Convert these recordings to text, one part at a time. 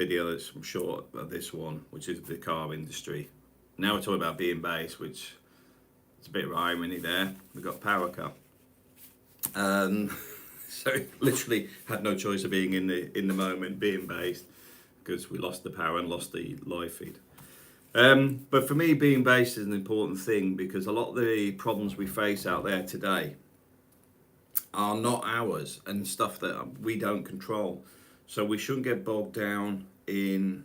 video that's short of this one, which is the car industry. Now we're talking about being based, which is a bit of irony there. We've got power cut. So literally had no choice of being in the moment, being based, because we lost the power and lost the live feed. But for me, being based is an important thing, because a lot of the problems we face out there today are not ours and stuff that we don't control. So we shouldn't get bogged down in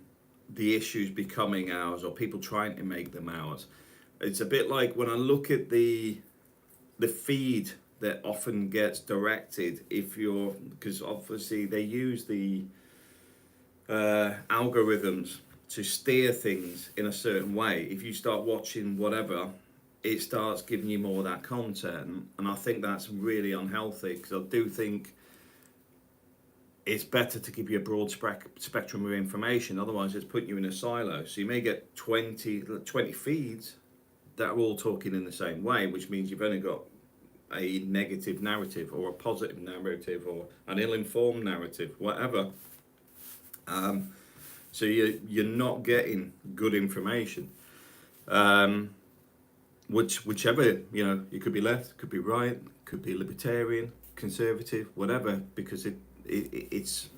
the issues becoming ours or people trying to make them ours. It's a bit like when I look at the feed that often gets directed, because obviously they use the algorithms to steer things in a certain way. If you start watching whatever, it starts giving you more of that content, and I think that's really unhealthy, because I do think it's better to give you a broad spectrum of information. Otherwise it's putting you in a silo. So you may get 20 feeds that are all talking in the same way, which means you've only got a negative narrative or a positive narrative or an ill-informed narrative, whatever. So you're not getting good information. Whichever, you could be left, could be right, could be libertarian, conservative, whatever, because it's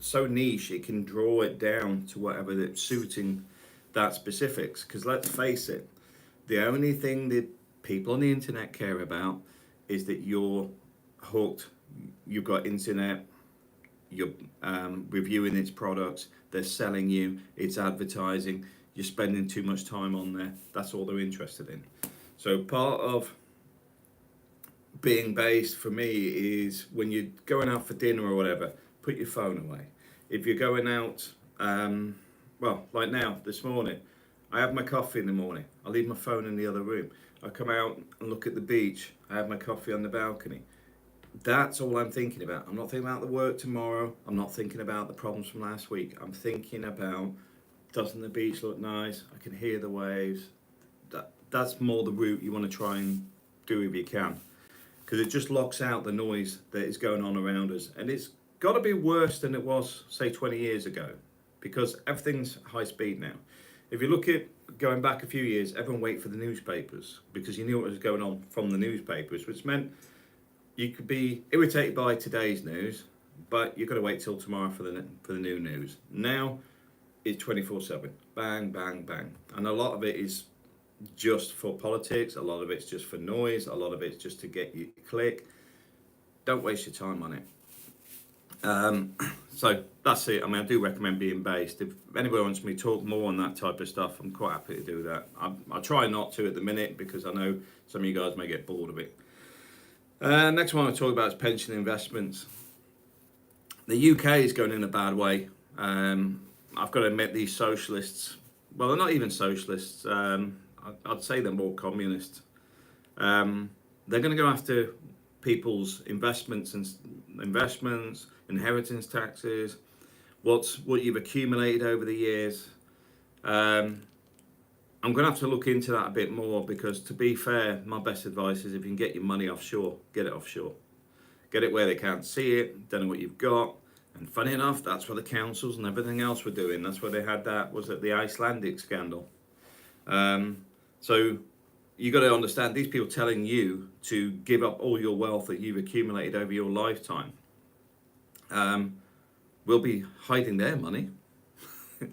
so niche, it can draw it down to whatever that's suiting that specifics. Because let's face it, the only thing that people on the internet care about is that you're hooked, you've got internet, you're reviewing its products, they're selling you, it's advertising, you're spending too much time on there. That's all they're interested in. So part of being based for me is when you're going out for dinner or whatever, put your phone away. If you're going out, like now, this morning, I have my coffee in the morning. I leave my phone in the other room. I come out and look at the beach. I have my coffee on the balcony. That's all I'm thinking about. I'm not thinking about the work tomorrow. I'm not thinking about the problems from last week. I'm thinking about, doesn't the beach look nice? I can hear the waves. That's more the route you want to try and do if you can, because it just locks out the noise that is going on around us. And it's got to be worse than it was, say, 20 years ago, because everything's high speed now. If you look at going back a few years, everyone waited for the newspapers because you knew what was going on from the newspapers, which meant you could be irritated by today's news, but you've got to wait till tomorrow for the new news. Now it's 24/7, bang, bang, bang, and a lot of it is just for politics. A lot of it's just for noise. A lot of it's just to get you to click. Don't waste your time on it. So that's it. I mean, I do recommend being based. If anybody wants me to talk more on that type of stuff, I'm quite happy to do that. I try not to at the minute, because I know some of you guys may get bored of it. Next one I'll talk about is pension investments. The UK is going in a bad way. I've got to admit, these socialists, well, they're not even socialists. I'd say they're more communist. They're going to go after people's investments, inheritance taxes, what you've accumulated over the years. I'm going to have to look into that a bit more, because to be fair, my best advice is if you can get your money offshore, get it offshore. Get it where they can't see it, don't know what you've got. And funny enough, that's what the councils and everything else were doing. That's where they had that, was it the Icelandic scandal? So you got to understand, these people telling you to give up all your wealth that you've accumulated over your lifetime will be hiding their money.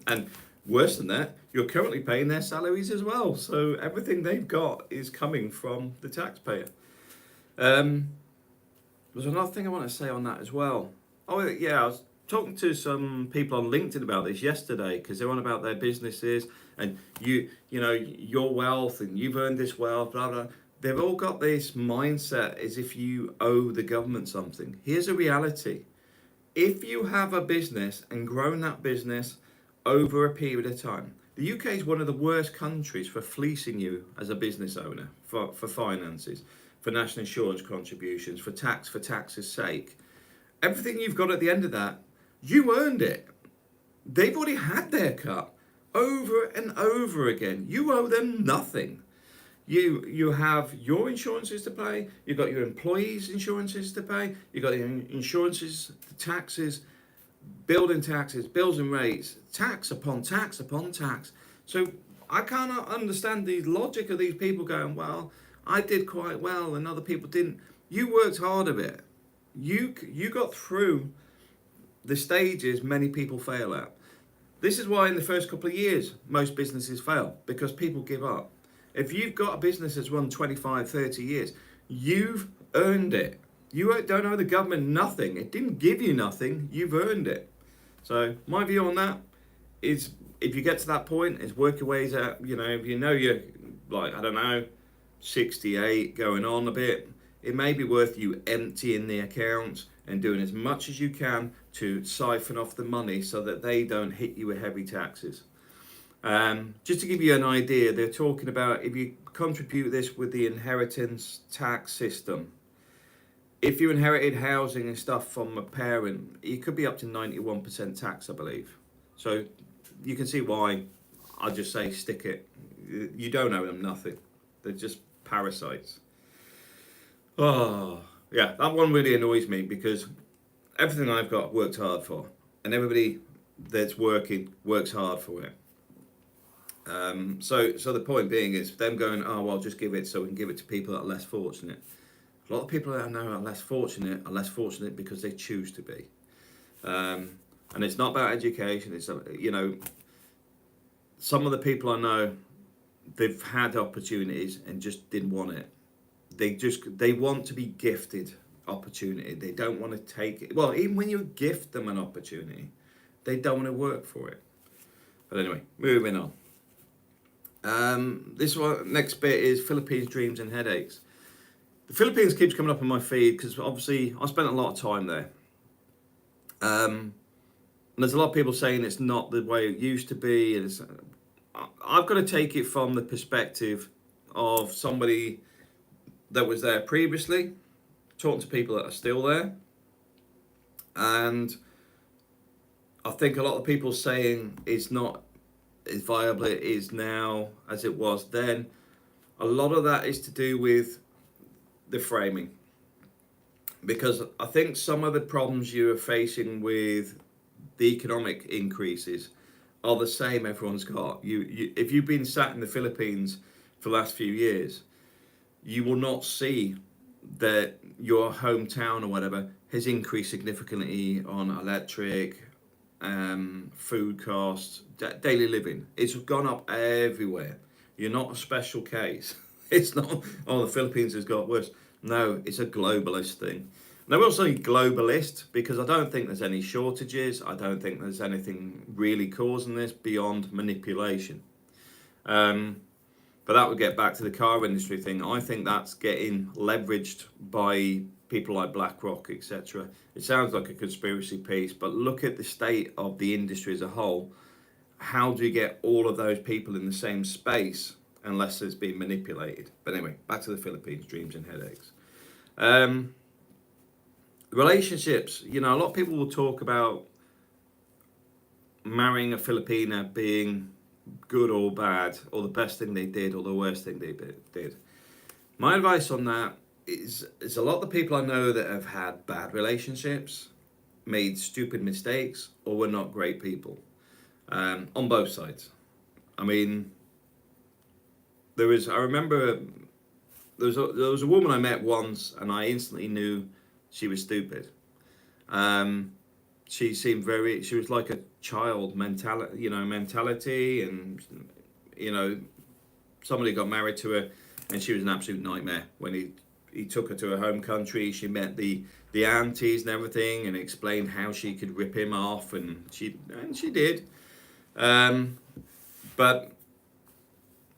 And worse than that, you're currently paying their salaries as well. So everything they've got is coming from the taxpayer. There's another thing I want to say on that as well. Oh yeah, I was talking to some people on LinkedIn about this yesterday, because they're on about their businesses and you know your wealth, and you've earned this wealth, blah blah. They've all got this mindset as if you owe the government something. Here's a reality: if you have a business and grown that business over a period of time, the UK is one of the worst countries for fleecing you as a business owner for finances, for national insurance contributions, for tax's sake. Everything you've got at the end of that, you earned it. They've already had their cut over and over again. You owe them nothing. You have your insurances to pay, you've got your employees' insurances to pay, you've got the insurances, the taxes. building taxes, bills and rates, tax upon tax upon tax. So I cannot understand the logic of these people going, well, I did quite well and other people didn't. You worked hard a bit. You got through the stages many people fail at. This is why in the first couple of years most businesses fail, because people give up. If you've got a business that's run 25, 30 years, you've earned it. You don't owe the government nothing. It didn't give you nothing. You've earned it. So my view on that is, if you get to that point, is work your ways out. If you know you're like, I don't know, 68 going on a bit, it may be worth you emptying the accounts and doing as much as you can to siphon off the money so that they don't hit you with heavy taxes. Just to give you an idea, they're talking about if you contribute this with the inheritance tax system, if you inherited housing and stuff from a parent, you could be up to 91% tax, I believe. So you can see why I just say stick it. You don't owe them nothing. They're just parasites. Oh, yeah, that one really annoys me because everything I've got worked hard for, and everybody that's working works hard for it. So the point being is them going, oh, well, just give it so we can give it to people that are less fortunate. A lot of people that I know are less fortunate because they choose to be. And it's not about education. It's, some of the people I know, they've had opportunities and just didn't want it. They want to be gifted opportunity. They don't want to take it. Well, even when you gift them an opportunity, they don't want to work for it. But anyway, moving on. This one, next bit is Philippines dreams and headaches. The Philippines keeps coming up on my feed because obviously I spent a lot of time there. And there's a lot of people saying it's not the way it used to be. And I've got to take it from the perspective of somebody that was there previously, talking to people that are still there. And I think a lot of people saying it's not as viable it is now as it was then. A lot of that is to do with the framing, because I think some of the problems you are facing with the economic increases are the same everyone's got. If you've been sat in the Philippines for the last few years, you will not see that your hometown or whatever has increased significantly on electric, food costs, daily living. It's gone up everywhere. You're not a special case. It's not, oh, the Philippines has got worse. No, it's a globalist thing. And I will say globalist because I don't think there's any shortages. I don't think there's anything really causing this beyond manipulation. But that would get back to the car industry thing. I think that's getting leveraged by people like BlackRock, etc. It sounds like a conspiracy piece, but look at the state of the industry as a whole. How do you get all of those people in the same space unless it's been manipulated? But anyway, back to the Philippines, dreams and headaches. Relationships, a lot of people will talk about marrying a Filipina being good or bad, or the best thing they did or the worst thing they did. My advice on that is a lot of the people I know that have had bad relationships, made stupid mistakes, or were not great people, on both sides. I mean, I remember there was a woman I met once and I instantly knew she was stupid. She was like a child mentality, and somebody got married to her and she was an absolute nightmare. When he took her to her home country, she met the aunties and everything and explained how she could rip him off, and she did. But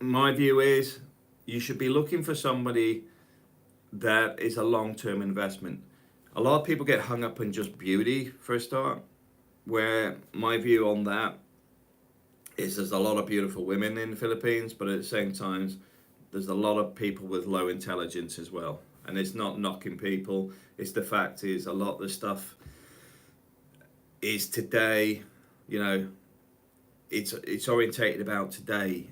my view is you should be looking for somebody that is a long-term investment. A lot of people get hung up on just beauty for a start, where my view on that is there's a lot of beautiful women in the Philippines, but at the same time, there's a lot of people with low intelligence as well. And it's not knocking people, it's the fact is a lot of the stuff is today, it's orientated about today.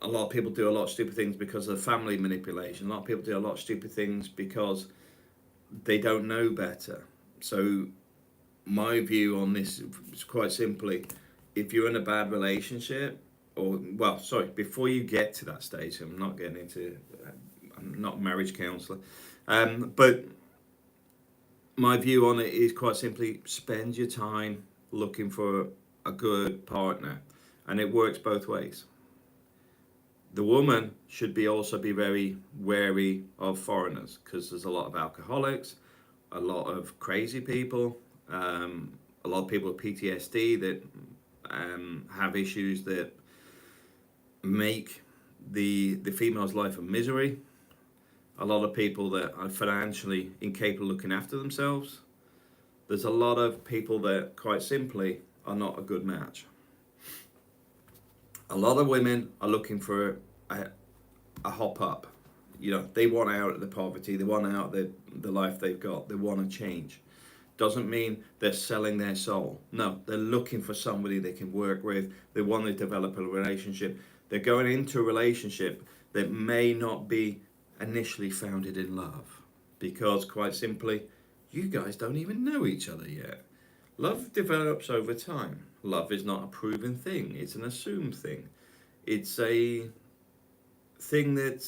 A lot of people do a lot of stupid things because of family manipulation. A lot of people do a lot of stupid things because they don't know better. So my view on this is quite simply, if you're in a bad relationship, or well, sorry, before you get to that stage, I'm not getting into, I'm not a marriage counsellor, but my view on it is quite simply spend your time looking for a good partner, and it works both ways. The woman should be also be very wary of foreigners, because there's a lot of alcoholics, a lot of crazy people, a lot of people with PTSD that have issues that make the female's life a misery. A lot of people that are financially incapable of looking after themselves. There's a lot of people that quite simply are not a good match. A lot of women are looking for a hop up. You know, they want out of the poverty, they want out of the life they've got, they want to change. Doesn't mean they're selling their soul. No, they're looking for somebody they can work with, they want to develop a relationship. They're going into a relationship that may not be initially founded in love, because quite simply, you guys don't even know each other yet. Love develops over time. Love is not a proven thing, it's an assumed thing. It's a thing that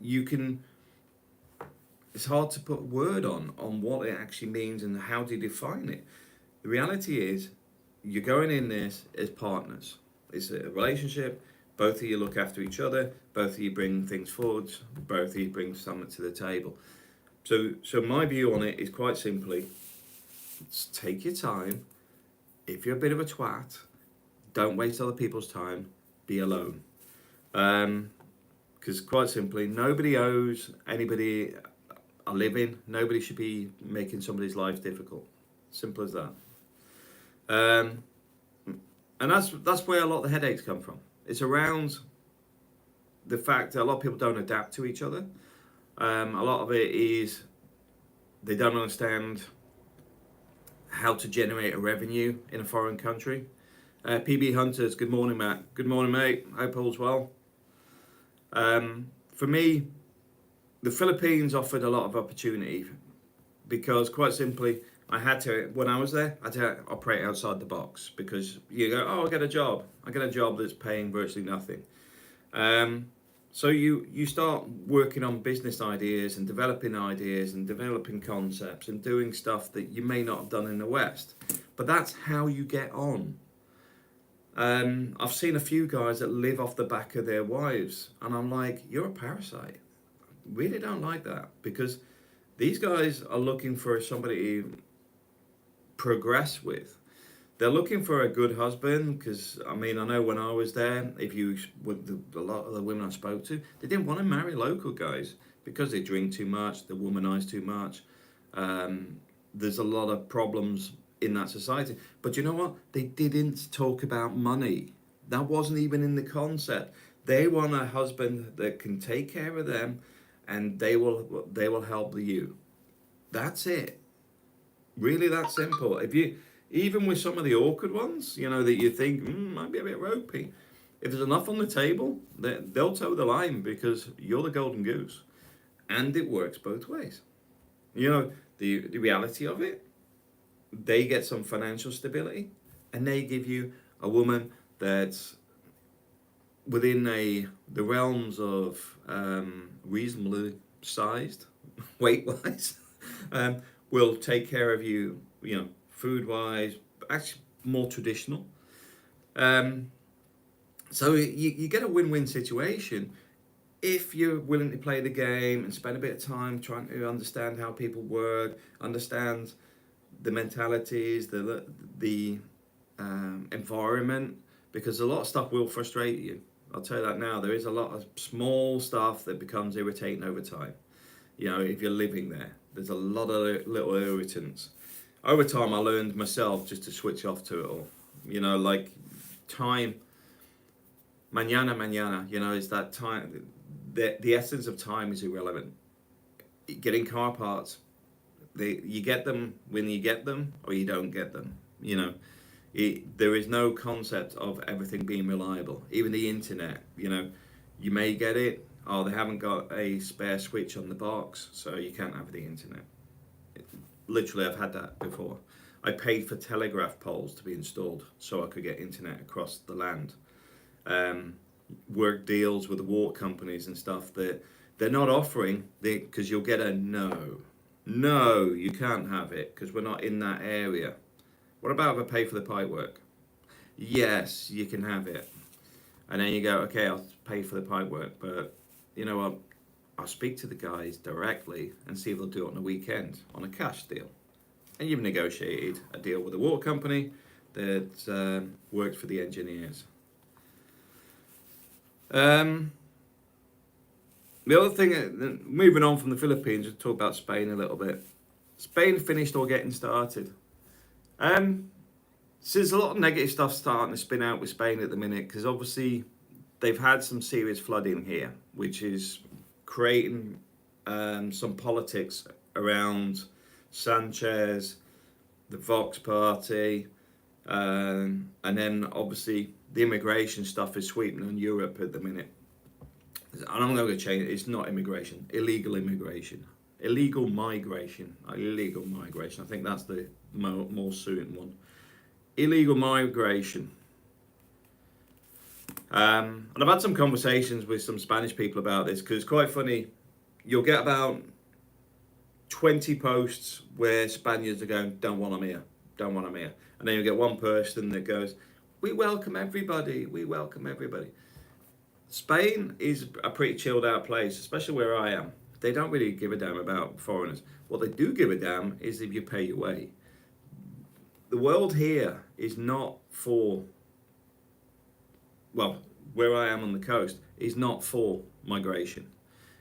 you can, it's hard to put word on what it actually means and how do you define it. The reality is, you're going in this as partners. It's a relationship. Both of you look after each other. Both of you bring things forward. Both of you bring something to the table. So my view on it is quite simply, take your time. If you're a bit of a twat, don't waste other people's time. Be alone. Because quite simply, nobody owes anybody a living. Nobody should be making somebody's life difficult. Simple as that. And that's where a lot of the headaches come from. It's around the fact that a lot of people don't adapt to each other. A lot of it is they don't understand how to generate a revenue in a foreign country. PB Hunters, good morning, Matt. Good morning, mate. Hope all's well. For me, the Philippines offered a lot of opportunity because, quite simply, I had to, when I was there, I had to operate outside the box, because you go, oh, I get a job that's paying virtually nothing. So you start working on business ideas and developing concepts and doing stuff that you may not have done in the West. But that's how you get on. I've seen a few guys that live off the back of their wives, and I'm like, you're a parasite. Really don't like that, because these guys are looking for somebody to progress with. They're looking for a good husband, because I mean, I know when I was there, if you with a lot of the women I spoke to, they didn't want to marry local guys because they drink too much, they womanize too much. There's a lot of problems in that society. But you know what? They didn't talk about money. That wasn't even in the concept. They want a husband that can take care of them, and they will help you. That's it. Really that simple. If you, even with some of the awkward ones, you know, that you think might be a bit ropey, if there's enough on the table, they'll toe the line, because you're the golden goose, and it works both ways. You know, the reality of it, they get some financial stability, and they give you a woman that's within the realms of reasonably sized, weight-wise, will take care of you, you know, food-wise, actually more traditional. So you get a win-win situation if you're willing to play the game and spend a bit of time trying to understand how people work, understand the mentalities, the environment, because a lot of stuff will frustrate you. I'll tell you that now. There is a lot of small stuff that becomes irritating over time. You know, if you're living there, there's a lot of little irritants. Over time, I learned myself just to switch off to it all. You know, like time, mañana, you know, is that time. The essence of time is irrelevant. Getting car parts, you get them when you get them, or you don't get them. You know, there is no concept of everything being reliable. Even the internet, you know, you may get it. Oh, they haven't got a spare switch on the box, so you can't have the internet. Literally, I've had that before. I paid for telegraph poles to be installed so I could get internet across the land. Work deals with the water companies and stuff that they're not offering, because you'll get a no. No, you can't have it because we're not in that area. What about if I pay for the pipe work? Yes, you can have it. And then you go, okay, I'll pay for the pipe work, but you know what? I'll speak to the guys directly and see if they'll do it on a weekend on a cash deal. And you've negotiated a deal with a water company that works for the engineers. The other thing, moving on from the Philippines, we'll talk about Spain a little bit. Spain finished or getting started. So there's a lot of negative stuff starting to spin out with Spain at the minute, because obviously they've had some serious flooding here, which is creating some politics around Sanchez, the Vox Party, and then obviously the immigration stuff is sweeping on Europe at the minute. And I'm not going to change it. It's not immigration, illegal immigration. Illegal migration. Illegal migration. I think that's the more suiting one. Illegal migration. And I've had some conversations with some Spanish people about this, because it's quite funny. You'll get about 20 posts where Spaniards are going, don't want them here, don't want them here. And then you'll get one person that goes, we welcome everybody, we welcome everybody. Spain is a pretty chilled out place, especially where I am. They don't really give a damn about foreigners. What they do give a damn is if you pay your way. The world here is not for, well, where I am on the coast, is not for migration.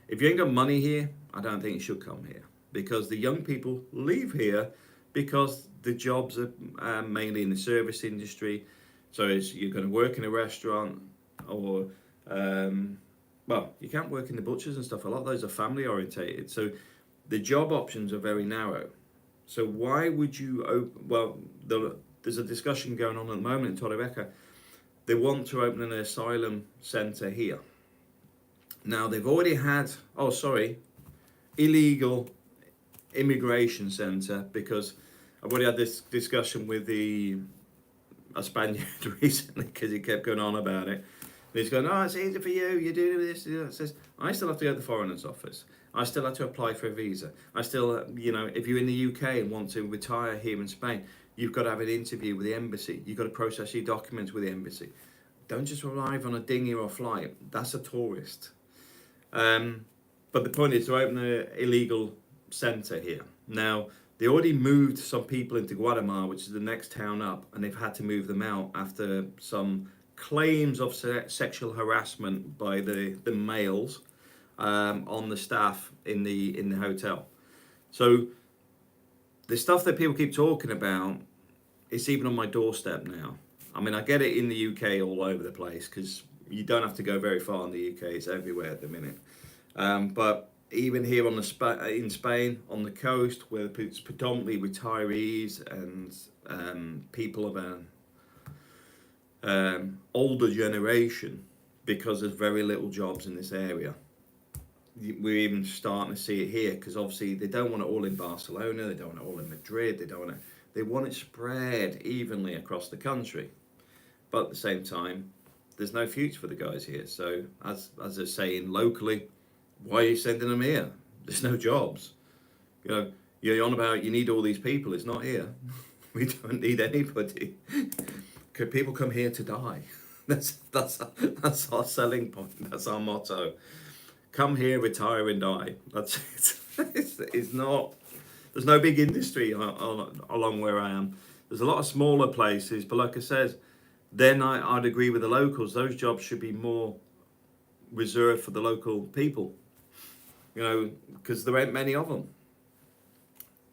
If you ain't got money here, I don't think you should come here, because the young people leave here because the jobs are mainly in the service industry. So you're going to work in a restaurant, or well, you can't work in the butchers and stuff. A lot of those are family orientated. So the job options are very narrow. So why would you well, there's a discussion going on at the moment in Torrevieja. They want to open an asylum centre here. Now they've already had, illegal immigration centre, because I've already had this discussion with a Spaniard recently, because he kept going on about it. And he's going, oh, it's easy for you, you do this, you do that. It says, I still have to go to the Foreigners Office. I still have to apply for a visa. I still, if you're in the UK and want to retire here in Spain, you've got to have an interview with the embassy. You've got to process your documents with the embassy. Don't just arrive on a dinghy or a flight. That's a tourist. But the point is to open an illegal centre here. Now, they already moved some people into Guatemala, which is the next town up, and they've had to move them out after some claims of sexual harassment by the males on the staff in the hotel. So the stuff that people keep talking about, it's even on my doorstep now. I mean, I get it in the UK all over the place, because you don't have to go very far in the UK. It's everywhere at the minute. But even here in Spain, on the coast, where it's predominantly retirees and people of an older generation, because there's very little jobs in this area. We're even starting to see it here, because obviously they don't want it all in Barcelona, they don't want it all in Madrid, they want it spread evenly across the country. But at the same time, there's no future for the guys here. So as they're saying locally, why are you sending them here? There's no jobs. You're on about you need all these people. It's not here. We don't need anybody. People come here to die. That's our selling point. That's our motto. Come here, retire and die. That's it. It's not. There's no big industry along where I am. There's a lot of smaller places, but like I said, then I'd agree with the locals. Those jobs should be more reserved for the local people. Because there ain't many of them.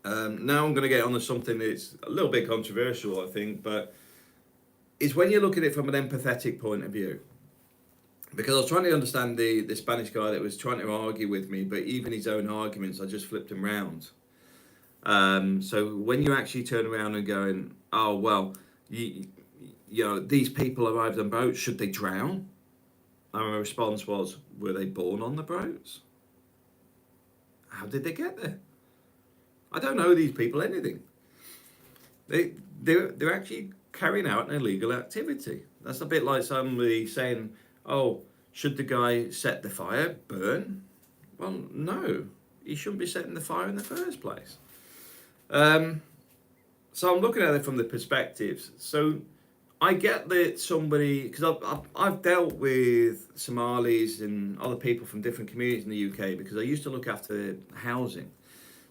Now I'm going to get on to something that's a little bit controversial, I think, but it's when you look at it from an empathetic point of view. Because I was trying to understand the Spanish guy that was trying to argue with me, but even his own arguments, I just flipped him round. So when you actually turn around and going, oh, well, these people arrived on boats, should they drown? And my response was, were they born on the boats? How did they get there? I don't know these people anything. They're actually carrying out an illegal activity. That's a bit like somebody saying, "Oh, should the guy set the fire, burn?" Well, no, he shouldn't be setting the fire in the first place. Um, so I'm looking at it from the perspectives. So I get that somebody, because I've dealt with Somalis and other people from different communities in the UK because I used to look after housing.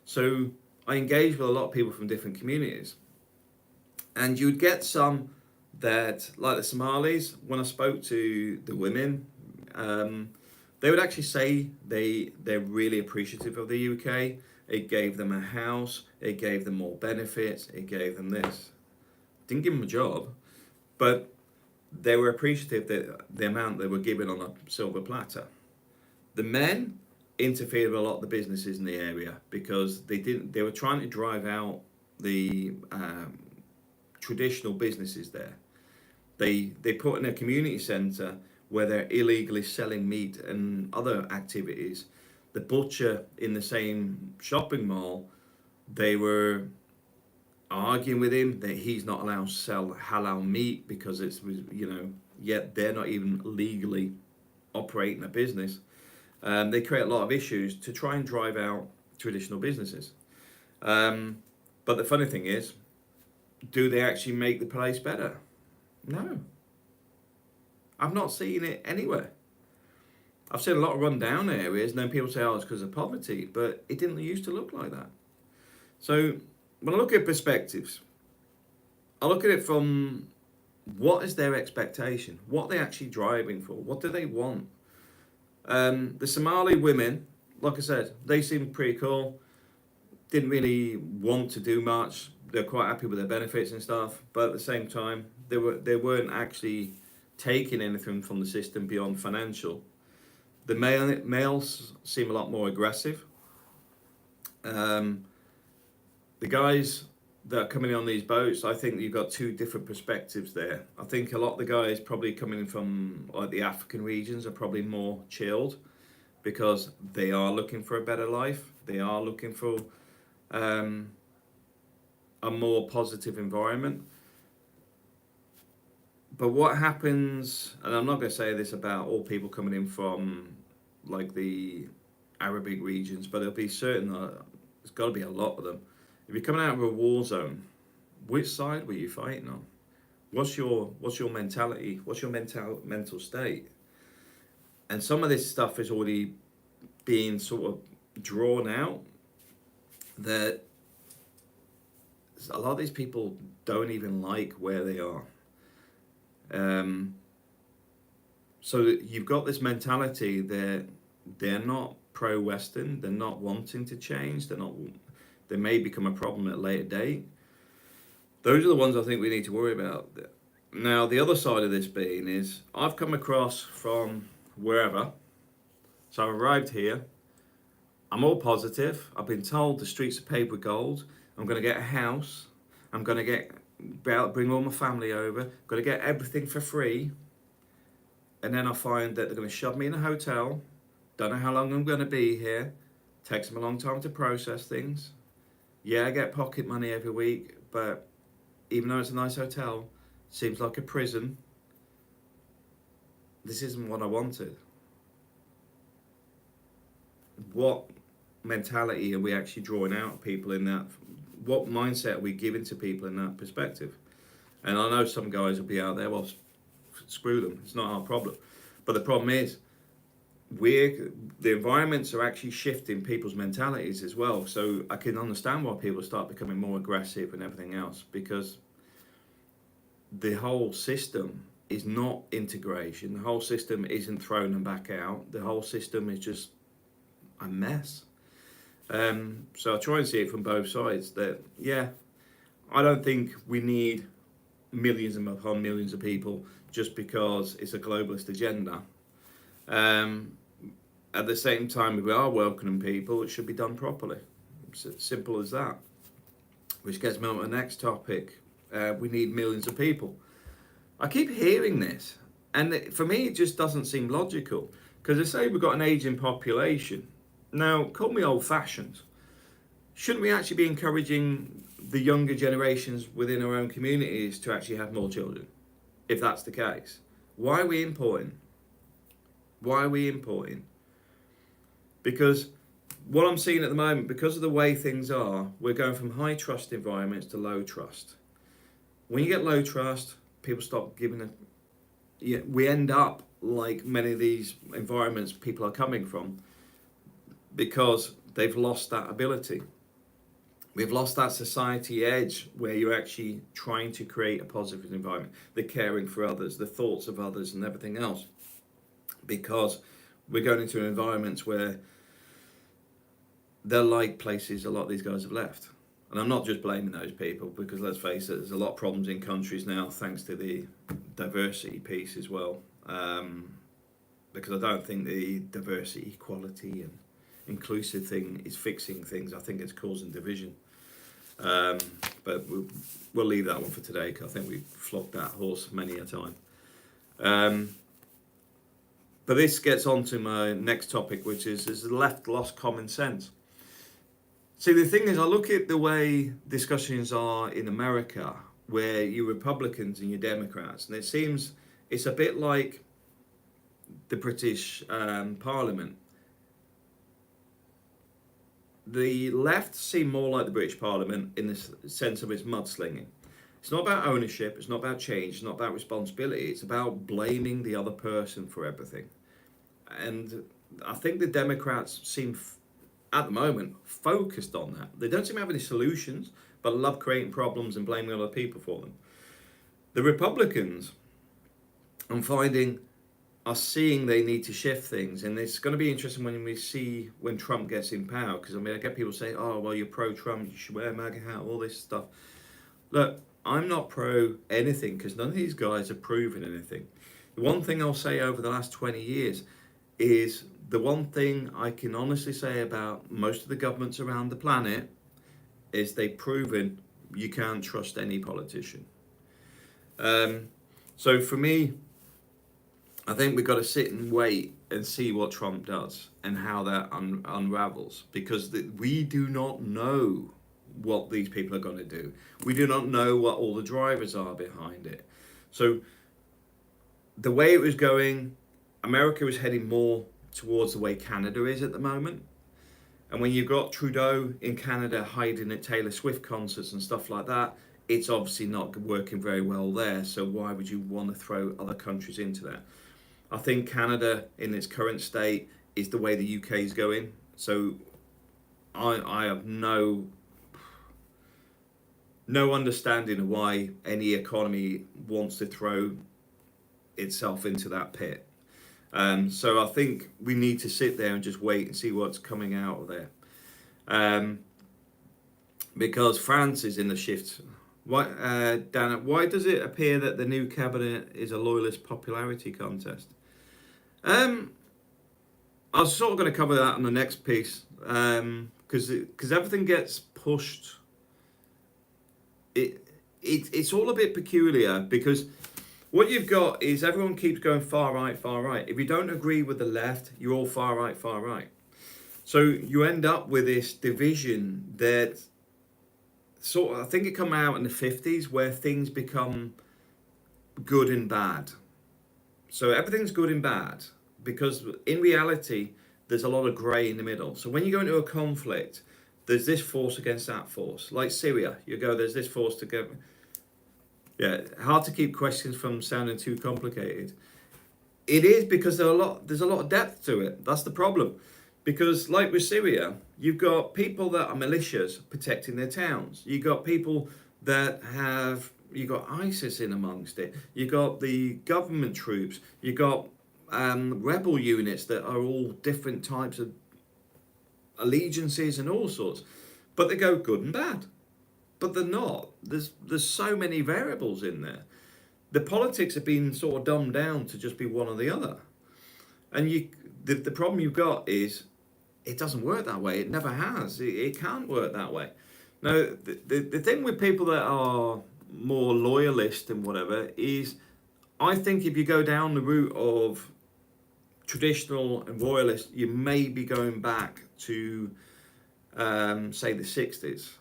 So I engage with a lot of people from different communities. And you'd get some that, like the Somalis, when I spoke to the women, they would actually say they're really appreciative of the UK. It gave them a house, it gave them more benefits, it gave them this. Didn't give them a job, but they were appreciative that the amount they were given on a silver platter. The men interfered with a lot of the businesses in the area because they were trying to drive out the traditional businesses there. They put in a community centre where they're illegally selling meat and other activities. The butcher in the same shopping mall, they were arguing with him that he's not allowed to sell halal meat because it's, yet they're not even legally operating a business. They create a lot of issues to try and drive out traditional businesses. But the funny thing is, do they actually make the place better? No. I've not seen it anywhere. I've seen a lot of run down areas, and then people say, oh, it's because of poverty, but it didn't used to look like that. So when I look at perspectives, I look at it from what is their expectation? What are they actually driving for? What do they want? The Somali women, like I said, they seemed pretty cool. Didn't really want to do much. They're quite happy with their benefits and stuff, but at the same time, they weren't actually taking anything from the system beyond financial. The males seem a lot more aggressive. The guys that are coming on these boats, I think you've got two different perspectives there. I think a lot of the guys probably coming from like the African regions are probably more chilled because they are looking for a better life. They are looking for a more positive environment. But what happens, and I'm not going to say this about all people coming in from like the Arabic regions, but there'll be certain, there's got to be a lot of them. If you're coming out of a war zone, which side were you fighting on? What's your mentality? What's your mental state? And some of this stuff is already being sort of drawn out that a lot of these people don't even like where they are. So you've got this mentality that they're not pro-Western, they're not wanting to change, they may become a problem at a later date. Those are the ones I think we need to worry about. Now, the other side of this being is, I've come across from wherever, so I've arrived here, I'm all positive, I've been told the streets are paved with gold, I'm going to get a house, I'm going to bring all my family over, going to get everything for free, and then I find that they're going to shove me in a hotel, don't know how long I'm going to be here, takes them a long time to process things. Yeah, I get pocket money every week, but even though it's a nice hotel, seems like a prison. This isn't what I wanted. What mentality are we actually drawing out of people in that? What mindset are we giving to people in that perspective? And I know some guys will be out there, well, screw them, it's not our problem. But the problem is, the environments are actually shifting people's mentalities as well. So I can understand why people start becoming more aggressive and everything else, because the whole system is not integration. The whole system isn't throwing them back out. The whole system is just a mess. So I try and see it from both sides. That, yeah, I don't think we need millions and upon millions of people just because it's a globalist agenda. At the same time, if we are welcoming people, it should be done properly. It's as simple as that. Which gets me on to the next topic. We need millions of people. I keep hearing this, and for me, it just doesn't seem logical. Because they say we've got an aging population. Now, call me old-fashioned. Shouldn't we actually be encouraging the younger generations within our own communities to actually have more children, if that's the case. Why are we importing? Why are we importing? Because what I'm seeing at the moment, because of the way things are, we're going from high trust environments to low trust. When you get low trust, people stop giving a... Yeah, we end up like many of these environments people are coming from, because they've lost that ability. We've lost that society edge where you're actually trying to create a positive environment, the caring for others, the thoughts of others and everything else. Because we're going into environments where they're like places a lot of these guys have left. And I'm not just blaming those people, because let's face it, there's a lot of problems in countries now thanks to the diversity piece as well. Because I don't think the diversity, equality and inclusive thing is fixing things. I think it's causing division. But we'll leave that one for today, because I think we've flogged that horse many a time. But this gets on to my next topic, which is the left lost common sense. See, the thing is, I look at the way discussions are in America, where you Republicans and you Democrats, and it seems it's a bit like the British Parliament. The left seem more like the British Parliament in the sense of its mudslinging. It's not about ownership, it's not about change, it's not about responsibility, it's about blaming the other person for everything. And I think the Democrats seem, at the moment, focused on that. They don't seem to have any solutions, but love creating problems and blaming other people for them. The Republicans, I'm finding, are seeing they need to shift things, and it's going to be interesting when we see when Trump gets in power, because I mean, I get people saying, oh, well, you're pro-Trump, you should wear a MAGA hat, all this stuff. Look, I'm not pro anything, because none of these guys are proving anything. The one thing I'll say over the last 20 years is the one thing I can honestly say about most of the governments around the planet is they've proven you can't trust any politician. So for me, I think we've got to sit and wait and see what Trump does and how that unravels, because we do not know what these people are going to do. We do not know what all the drivers are behind it. So the way it was going, America was heading more towards the way Canada is at the moment. And when you've got Trudeau in Canada hiding at Taylor Swift concerts and stuff like that, it's obviously not working very well there. So why would you want to throw other countries into that? I think Canada in its current state is the way the UK is going. So I have no understanding of why any economy wants to throw itself into that pit. So I think we need to sit there and just wait and see what's coming out of there. Because France is in the shift. Why, Dana, why does it appear that the new cabinet is a loyalist popularity contest? I was sort of going to cover that in the next piece, because everything gets pushed. It's all a bit peculiar, because what you've got is everyone keeps going far right, far right. If you don't agree with the left, you're all far right, far right. So you end up with this division that sort of, I think it came out in the 50s, where things become good and bad. So everything's good and bad, because in reality, there's a lot of grey in the middle. So when you go into a conflict, there's this force against that force. Like Syria, you go, there's this force to go. Yeah, hard to keep questions from sounding too complicated. It is, because there's a lot of depth to it. That's the problem. Because like with Syria, you've got people that are militias protecting their towns. You've got people that you've got ISIS in amongst it. You've got the government troops. You've got rebel units that are all different types of allegiances and all sorts. But they go good and bad. But they're not. There's so many variables in there. The politics have been sort of dumbed down to just be one or the other. And the problem you've got is it doesn't work that way. It never has. It can't work that way. Now, the thing with people that are more loyalist and whatever is, I think if you go down the route of traditional and royalist, you may be going back to, say, the 60s.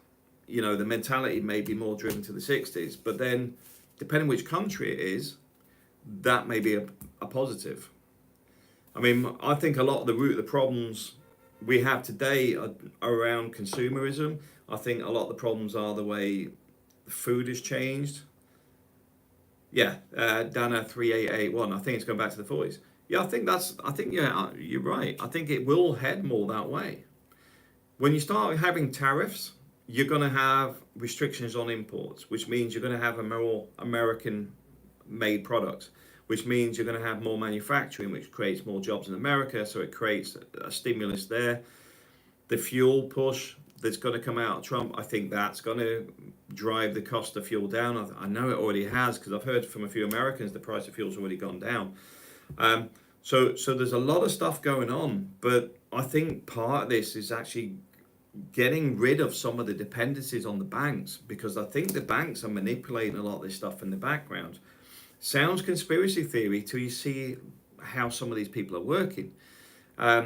the mentality may be more driven to the 60s, but then depending which country it is, that may be a positive. I mean, I think a lot of the root of the problems we have today are around consumerism. I think a lot of the problems are the way food has changed. Yeah, Dana 3881. I think it's going back to the 40s. Yeah, you're right. I think it will head more that way. When you start having tariffs, you're going to have restrictions on imports, which means you're going to have a more American-made products, which means you're going to have more manufacturing, which creates more jobs in America. So it creates a stimulus there. The fuel push that's going to come out of Trump, I think that's going to drive the cost of fuel down. I know it already has, because I've heard from a few Americans the price of fuel's already gone down. So there's a lot of stuff going on, but I think part of this is actually getting rid of some of the dependencies on the banks, because I think the banks are manipulating a lot of this stuff in the background. Sounds conspiracy theory till you see how some of these people are working.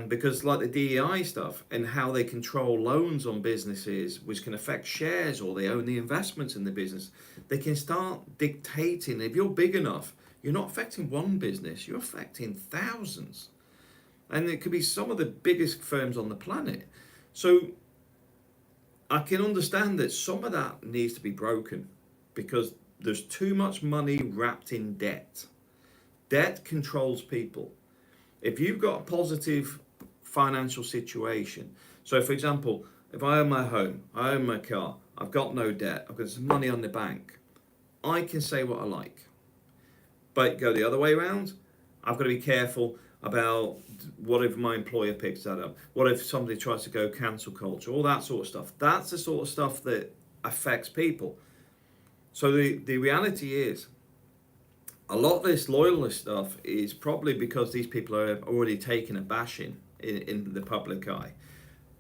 Because like the DEI stuff and how they control loans on businesses, which can affect shares, or they own the investments in the business, they can start dictating. If you're big enough, you're not affecting one business, you're affecting thousands. And it could be some of the biggest firms on the planet. So I can understand that some of that needs to be broken, because there's too much money wrapped in debt. Debt controls people. If you've got a positive financial situation, so for example, if I own my home, I own my car, I've got no debt, I've got some money on the bank, I can say what I like. But go the other way around, I've got to be careful about what if my employer picks that up, what if somebody tries to go cancel culture, all that sort of stuff. That's the sort of stuff that affects people. So the reality is, a lot of this loyalist stuff is probably because these people are already taking a bashing in the public eye.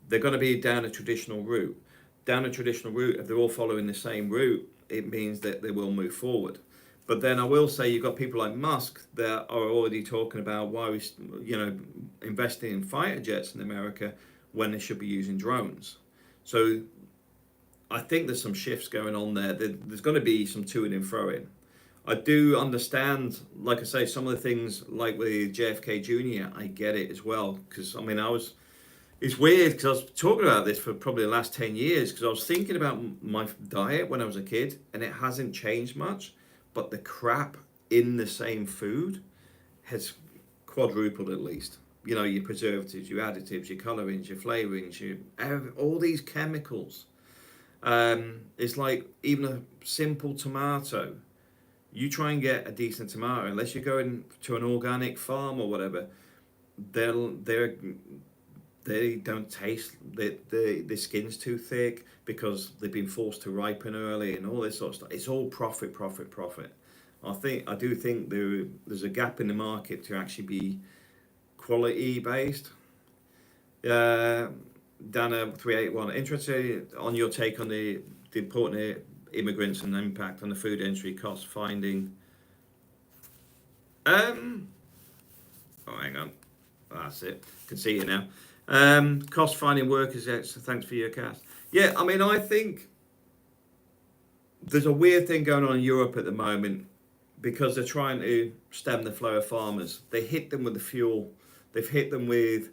They're going to be down a traditional route. Down a traditional route, if they're all following the same route, it means that they will move forward. But then I will say you've got people like Musk that are already talking about why we, investing in fighter jets in America when they should be using drones. So I think there's some shifts going on there. There's going to be some to-ing and fro-ing. I do understand, like I say, some of the things like with JFK Jr., I get it as well. Because, it's weird because I was talking about this for probably the last 10 years, because I was thinking about my diet when I was a kid, and it hasn't changed much, but the crap in the same food has quadrupled at least. Your preservatives, your additives, your colorings, your flavorings, all these chemicals. It's like even a simple tomato. You try and get a decent tomato, unless you're going to an organic farm or whatever, they don't taste, the skin's too thick because they've been forced to ripen early and all this sort of stuff. It's all profit. I do think there's a gap in the market to actually be quality based. Dana 381, interested on your take on the important immigrants and the impact on the food industry, cost finding. Hang on, that's it. Can see it now. Cost finding workers. Thanks for your cast. Yeah, I think there's a weird thing going on in Europe at the moment, because they're trying to stem the flow of farmers. They hit them with the fuel. They've hit them with,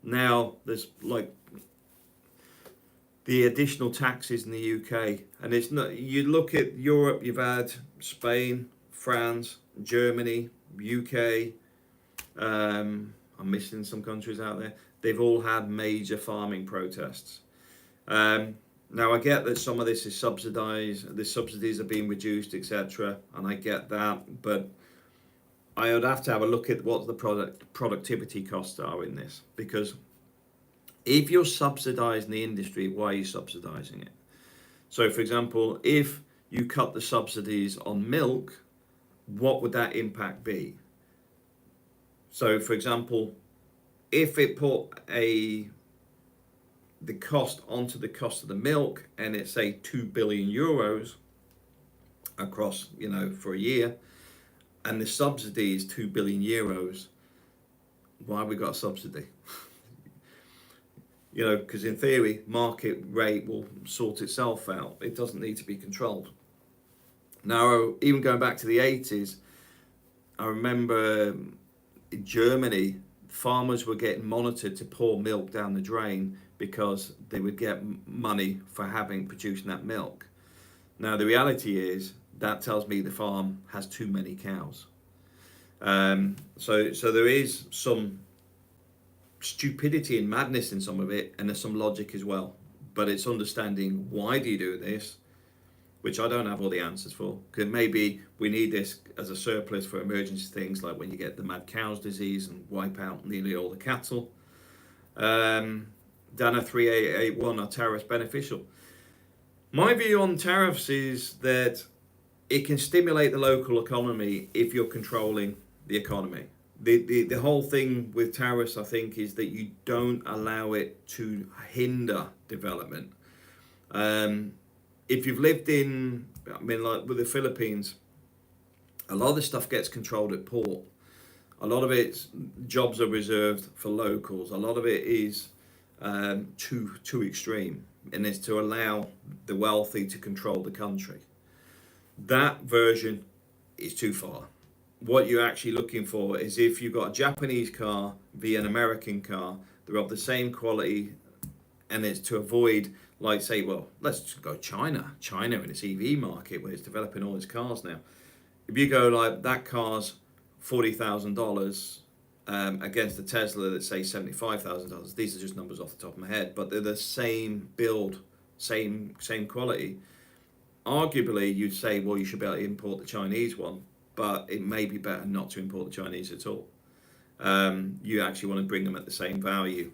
now there's like the additional taxes in the UK, and it's not. You look at Europe, you've had Spain, France, Germany, UK. I'm missing some countries out there. They've all had major farming protests. Now I get that some of this is subsidised, the subsidies are being reduced, etc., and I get that, but I would have to have a look at what the productivity costs are in this, because if you're subsidising the industry, why are you subsidising it? So, for example, if you cut the subsidies on milk, what would that impact be? So, for example, if it put the cost onto the cost of the milk, and it's say 2 billion euros across, for a year, and the subsidy is 2 billion euros, why have we got a subsidy? You know, because in theory, market rate will sort itself out. It doesn't need to be controlled. Now, even going back to the 80s, I remember in Germany, farmers were getting monitored to pour milk down the drain because they would get money for having producing that milk. Now, the reality is that tells me the farm has too many cows. So there is some stupidity and madness in some of it, and there's some logic as well. But it's understanding why do you do this, which I don't have all the answers for. Because maybe we need this as a surplus for emergency things like when you get the mad cows disease and wipe out nearly all the cattle. Dana 3881, are tariffs beneficial? My view on tariffs is that it can stimulate the local economy if you're controlling the economy. The whole thing with tariffs, I think, is that you don't allow it to hinder development. If you've lived in, I mean, like with the Philippines, a lot of the stuff gets controlled at port. A lot of it's jobs are reserved for locals. A lot of it is too extreme, and it's to allow the wealthy to control the country. That version is too far. What you're actually looking for is if you've got a Japanese car via an American car, they're of the same quality, and it's to avoid, like, say, well, let's just go China in its EV market where it's developing all its cars now. If you go like that car's $40,000 against the Tesla that's say $75,000, these are just numbers off the top of my head, but they're the same build, same quality. Arguably, you'd say, well, you should be able to import the Chinese one, but it may be better not to import the Chinese at all. You actually want to bring them at the same value.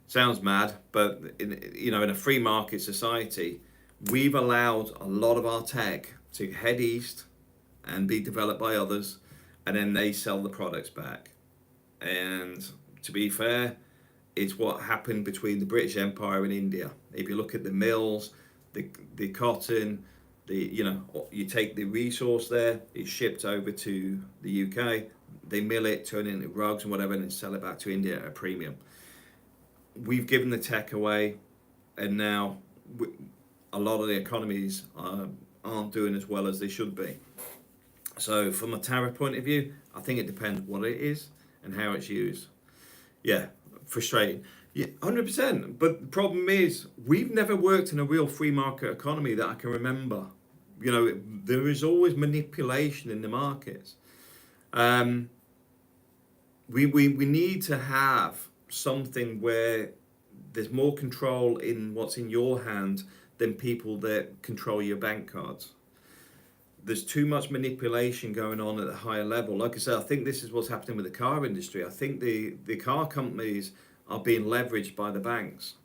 Sounds mad, but in a free market society, we've allowed a lot of our tech to head east and be developed by others, and then they sell the products back. And to be fair, it's what happened between the British Empire and India. If you look at the mills, the cotton, you take the resource there, it's shipped over to the UK, they mill it, turn it into rugs and whatever, and then sell it back to India at a premium. We've given the tech away, and now a lot of the economies aren't doing as well as they should be. So from a tariff point of view, I think it depends what it is and how it's used. Yeah, frustrating. Yeah, 100%. But the problem is, we've never worked in a real free market economy that I can remember. There is always manipulation in the markets. We need to have something where there's more control in what's in your hand than people that control your bank cards. There's too much manipulation going on at a higher level. Like I said, I think this is what's happening with the car industry. I think the car companies are being leveraged by the banks.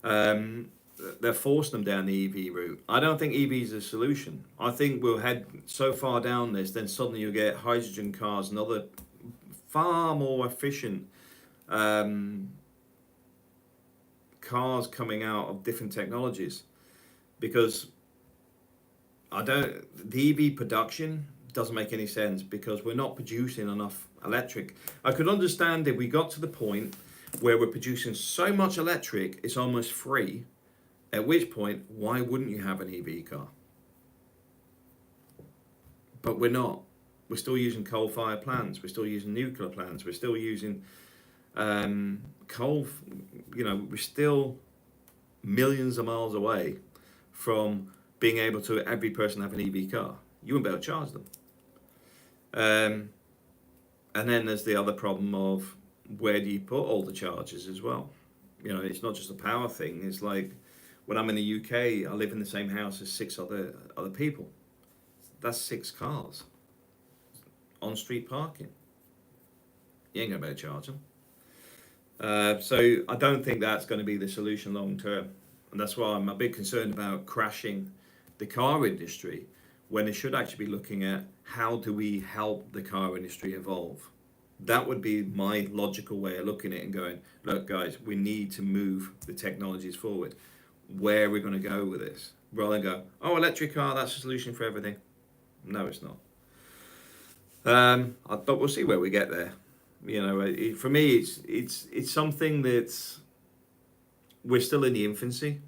They're forcing them down the EV route. I don't think EV is a solution. I think we'll head so far down this, then suddenly you'll get hydrogen cars and other far more efficient cars coming out of different technologies. Because the EV production doesn't make any sense because we're not producing enough electric. I could understand if we got to the point where we're producing so much electric it's almost free, at which point why wouldn't you have an EV car? But we're not. We're still using coal-fired plants, we're still using nuclear plants, we're still using coal. We're still millions of miles away from being able to every person have an EV car. You wouldn't be able to charge them. And then there's the other problem of where do you put all the chargers as well? It's not just a power thing. It's like when I'm in the UK, I live in the same house as 6 other people. That's 6 cars on street parking. You ain't gonna be able to charge them. So I don't think that's going to be the solution long term, and that's why I'm a bit concerned about crashing the car industry when they should actually be looking at how do we help the car industry evolve. That would be my logical way of looking at it and going, look guys, we need to move the technologies forward. Where are we going to go with this? Rather than go, oh, electric car, that's the solution for everything. No, it's not. But we'll see where we get there. For me, it's something that's we're still in the infancy.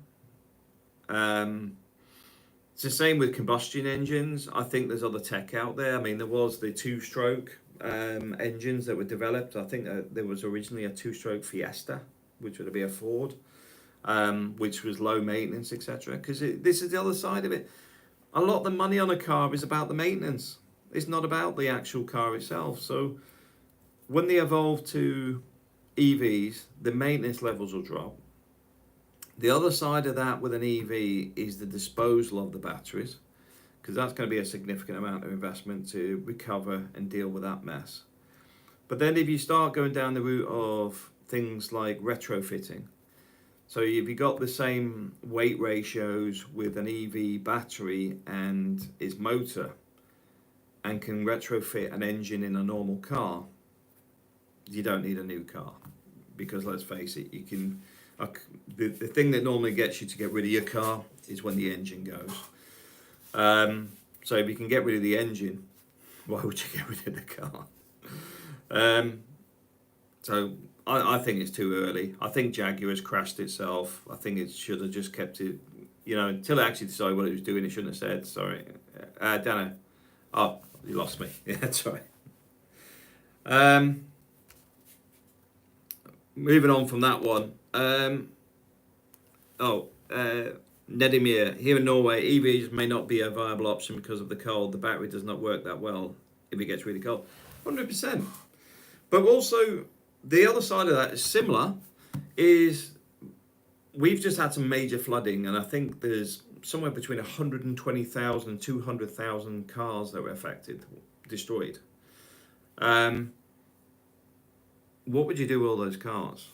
It's the same with combustion engines. I think there's other tech out there. I mean, there was the two-stroke engines that were developed. I think there was originally a two-stroke Fiesta, which would be a Ford, which was low maintenance, etc. Because this is the other side of it. A lot of the money on a car is about the maintenance. It's not about the actual car itself. So when they evolve to EVs, the maintenance levels will drop. The other side of that with an EV is the disposal of the batteries, because that's going to be a significant amount of investment to recover and deal with that mess. But then if you start going down the route of things like retrofitting, so if you got the same weight ratios with an EV battery and its motor, and can retrofit an engine in a normal car, you don't need a new car. Because let's face it, you can... The thing that normally gets you to get rid of your car is when the engine goes. So if you can get rid of the engine, why would you get rid of the car? So I think it's too early. I think Jaguar's crashed itself. I think it should have just kept it, until it actually decided what it was doing, it shouldn't have said, sorry. Dano. Oh, you lost me. Yeah, that's right. Moving on from that one. Nedimir, here in Norway, EVs may not be a viable option because of the cold. The battery does not work that well if it gets really cold. 100%. But also, the other side of that is similar, is we've just had some major flooding, and I think there's somewhere between 120,000 and 200,000 cars that were affected, destroyed. What would you do with all those cars?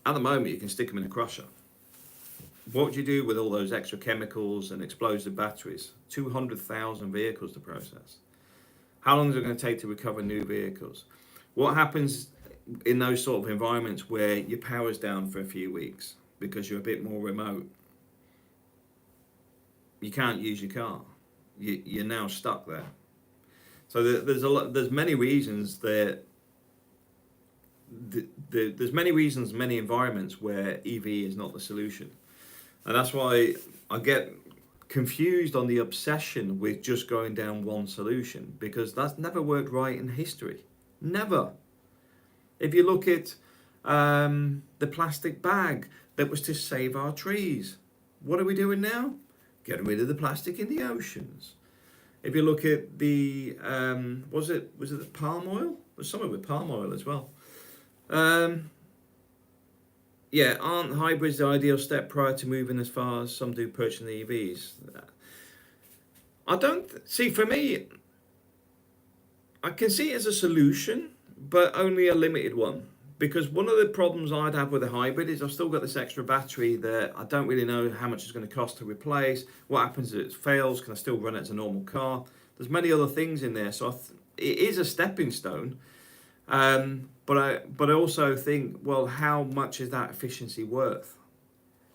At the moment, you can stick them in a crusher. What would you do with all those extra chemicals and explosive batteries? 200,000 vehicles to process. How long is it going to take to recover new vehicles? What happens in those sort of environments where your power's down for a few weeks because you're a bit more remote? You can't use your car. You're now stuck there. So there's many reasons that there's many reasons, many environments where EV is not the solution. And that's why I get confused on the obsession with just going down one solution, because that's never worked right in history. Never. If you look at the plastic bag that was to save our trees, what are we doing now? Getting rid of the plastic in the oceans. If you look at the, was it the palm oil? There's something with palm oil as well. Yeah, aren't hybrids the ideal step prior to moving as far as some do purchasing the EVs? I don't see, for me, I can see it as a solution, but only a limited one. Because one of the problems I'd have with a hybrid is I've still got this extra battery that I don't really know how much it's going to cost to replace. What happens if it fails? Can I still run it as a normal car? There's many other things in there, so it is a stepping stone. But I also think, well, how much is that efficiency worth?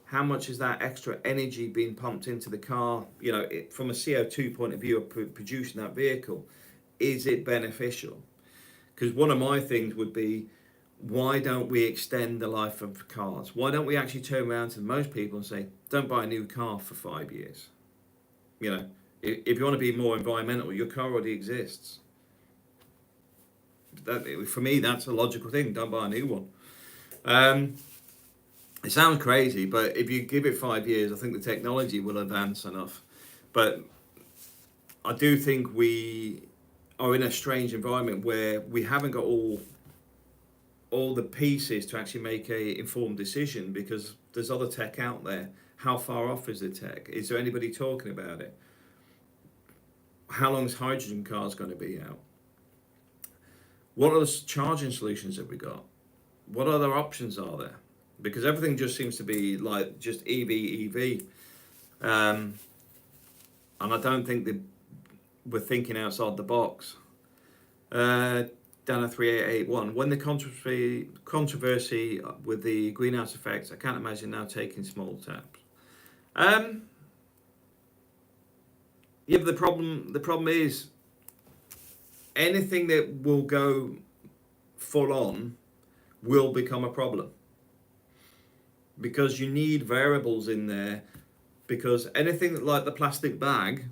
How much is that extra energy being pumped into the car? From a CO2 point of view of producing that vehicle, is it beneficial? Because one of my things would be, why don't we extend the life of cars? Why don't we actually turn around to most people and say, don't buy a new car for 5 years? If you want to be more environmental, your car already exists. For me, that's a logical thing. Don't buy a new one. It sounds crazy, but if you give it 5 years, I think the technology will advance enough. But I do think we are in a strange environment where we haven't got all the pieces to actually make a informed decision, because there's other tech out there. How far off is the tech? Is there anybody talking about it? How long is hydrogen cars going to be out? What other charging solutions have we got? What other options are there? Because everything just seems to be like just EV. And I don't think that we're thinking outside the box. Dana 3881. When the controversy with the greenhouse effects, I can't imagine now taking small taps. Yeah, but the problem is, anything that will go full on will become a problem. because you need variables in there. Because anything like the plastic bag,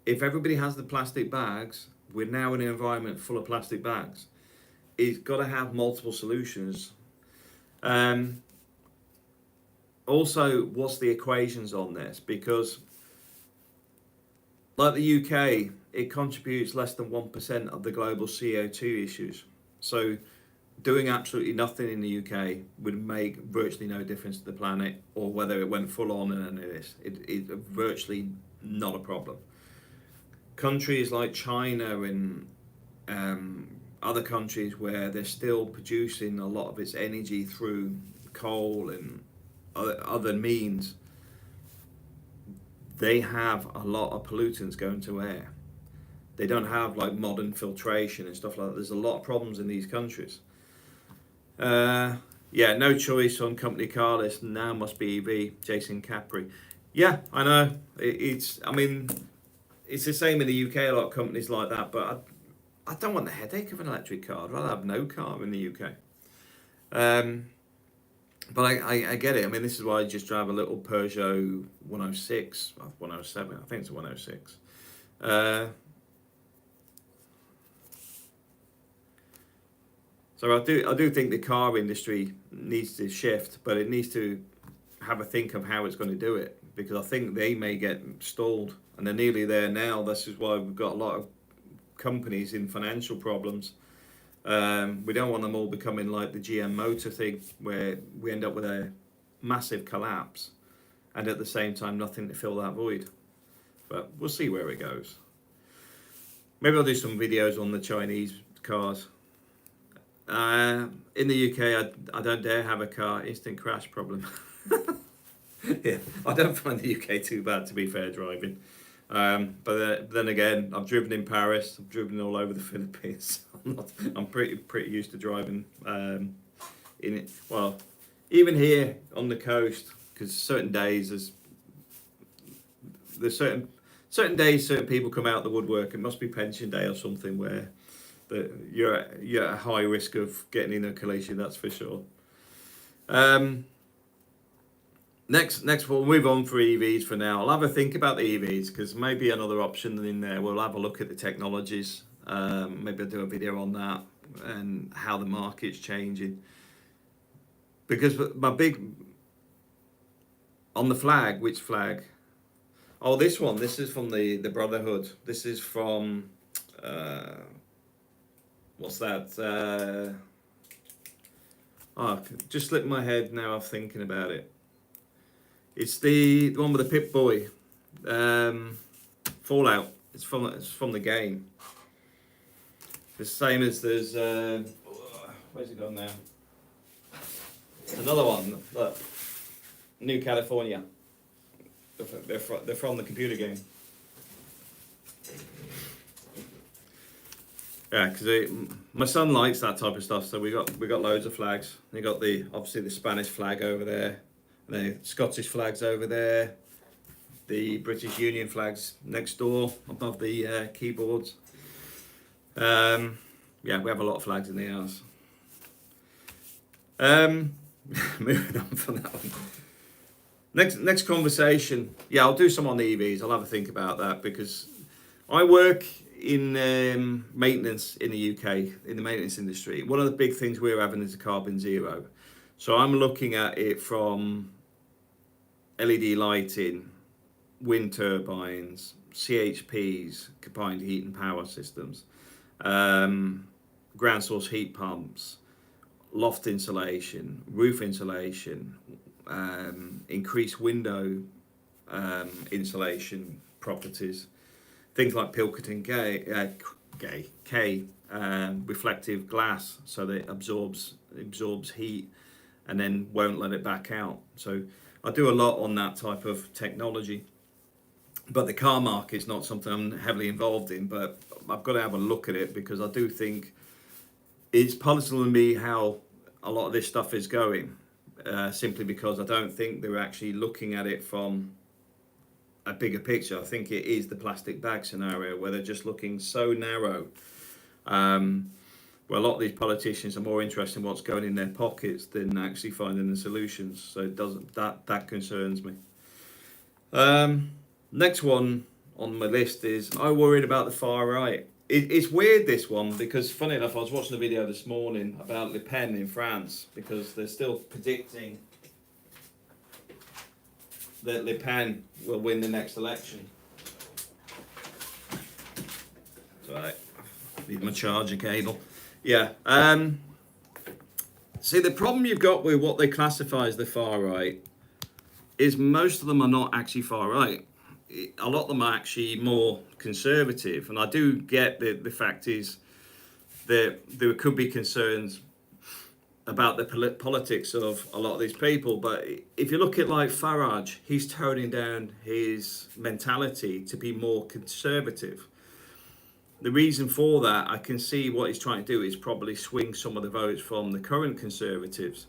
if everybody has the plastic bags, we're now in an environment full of plastic bags. It's got to have multiple solutions. Also, what's the equations on this? Because, like the UK, it contributes less than 1% of the global CO2 issues. So, doing absolutely nothing in the UK would make virtually no difference to the planet, or whether it went full on and any of this. It's virtually not a problem. Countries like China and other countries where they're still producing a lot of its energy through coal and other means, they have a lot of pollutants going to air. They don't have like modern filtration and stuff like that. There's a lot of problems in these countries. Yeah, no choice on company car list. Now must be EV. Jason Capri. Yeah, I know. I mean, it's the same in the UK. A lot of companies like that, but I don't want the headache of an electric car. I'd rather have no car in the UK. But I get it. I mean, this is why I just drive a little Peugeot 106, 107. I think it's a 106. So I do think the car industry needs to shift, but it needs to have a think of how it's going to do it, because I think they may get stalled, and they're nearly there now. This is why we've got a lot of companies in financial problems. We don't want them all becoming like the GM Motor thing, where we end up with a massive collapse, and at the same time nothing to fill that void. But we'll see where it goes. Maybe I'll do some videos on the Chinese cars. In the UK, I don't dare have a car. Instant crash problem. Yeah, I don't find the UK too bad, to be fair, driving. But then again, I've driven in Paris. I've driven all over the Philippines. I'm pretty used to driving in it. Well, even here on the coast, because certain days there's certain days certain people come out of the woodwork. It must be pension day or something where you're at a high risk of getting in a collision. That's for sure. Next we'll move on for EVs for now. I'll have a think about the EVs, because maybe another option in there. We'll have a look at the technologies. Maybe I'll do a video on that and how the market's changing. Because my big on the flag, which flag? Oh, this one. This is from the Brotherhood. This is from what's that? Just slipped my head now. I'm thinking about it. It's the one with the Pip-Boy, Fallout. It's from the game. The same as there's where's it gone now? Another one. Look, New California. They're from the computer game. Yeah, because my son likes that type of stuff. So we got loads of flags. We got obviously the Spanish flag over there, the Scottish flags over there, the British Union flags next door above the keyboards. Yeah, we have a lot of flags in the house. Moving on from that one. Next conversation. Yeah, I'll do some on the EVs. I'll have a think about that, because I work in maintenance in the UK, in the maintenance industry. One of the big things we're having is a carbon zero. So I'm looking at it from LED lighting, wind turbines, CHPs, combined heat and power systems, ground source heat pumps, loft insulation, roof insulation, increased window insulation properties, things like Pilkington K, reflective glass, so that it absorbs heat and then won't let it back out. So I do a lot on that type of technology. But the car market's not something I'm heavily involved in, but I've got to have a look at it, because I do think it's puzzling me how a lot of this stuff is going, simply because I don't think they're actually looking at it from a bigger picture. I think it is the plastic bag scenario, where they're just looking so narrow. where a lot of these politicians are more interested in what's going in their pockets than actually finding the solutions. So it doesn't that concerns me. Next one on my list is I worried about the far right. It's weird, this one, because funny enough, I was watching a video this morning about Le Pen in France, because they're still predicting that Le Pen will win the next election. Right, need my charger cable. Yeah. See, the problem you've got with what they classify as the far right is most of them are not actually far right. A lot of them are actually more conservative, and I do get the fact is that there could be concerns about the politics of a lot of these people, but if you look at like Farage, he's toning down his mentality to be more conservative. The reason for that, I can see what he's trying to do is probably swing some of the votes from the current Conservatives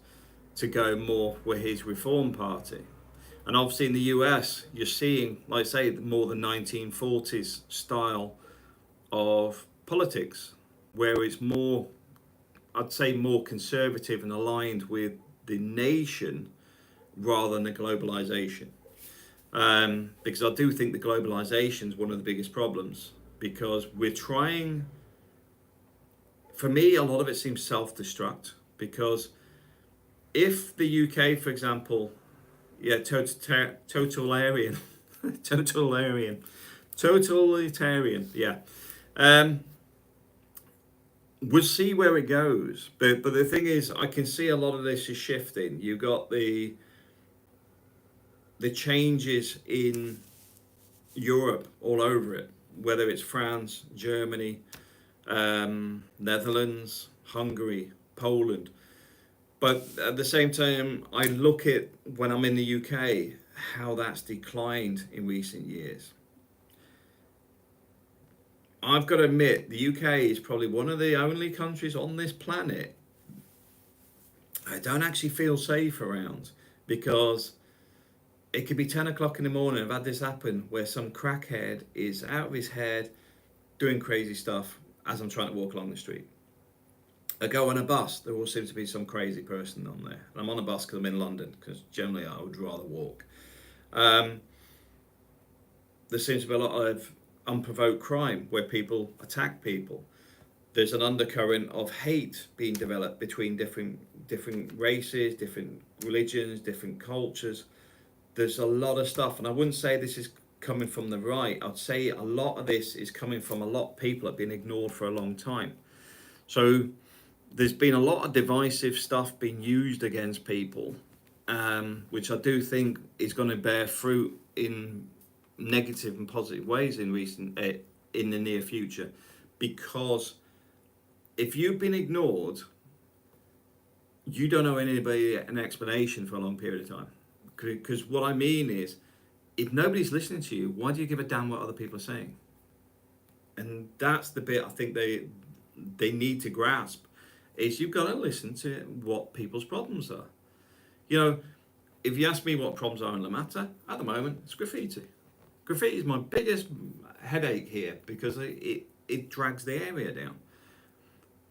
to go more with his Reform Party. And obviously in the US, you're seeing, like I say, more the 1940s style of politics, where it's more, I'd say, more conservative and aligned with the nation rather than the globalization. Because I do think the globalization is one of the biggest problems, because we're trying, for me, a lot of it seems self-destruct, because if the UK, for example, totalitarian, yeah, we'll see where it goes. But the thing is, I can see a lot of this is shifting. You've got the changes in Europe all over it, whether it's France, Germany, Netherlands, Hungary, Poland. But at the same time, I look at, when I'm in the UK, how that's declined in recent years. I've got to admit, the UK is probably one of the only countries on this planet I don't actually feel safe around, because it could be 10 o'clock in the morning. I've had this happen where some crackhead is out of his head doing crazy stuff as I'm trying to walk along the street. I go on a bus, there all seems to be some crazy person on there. And I'm on a bus because I'm in London, because generally I would rather walk. There seems to be a lot of unprovoked crime where people attack people. There's an undercurrent of hate being developed between different races, different religions, different cultures. There's a lot of stuff, and I wouldn't say this is coming from the right. I'd say a lot of this is coming from a lot of people that have been ignored for a long time. So there's been a lot of divisive stuff being used against people, which I do think is going to bear fruit in negative and positive ways in the near future. Because if you've been ignored, you don't owe anybody an explanation for a long period of time. Because what I mean is, if nobody's listening to you, why do you give a damn what other people are saying? And that's the bit I think they need to grasp, is you've got to listen to what people's problems are. You know, if you ask me what problems are in La Mata, at the moment, it's graffiti. Graffiti is my biggest headache here, because it drags the area down.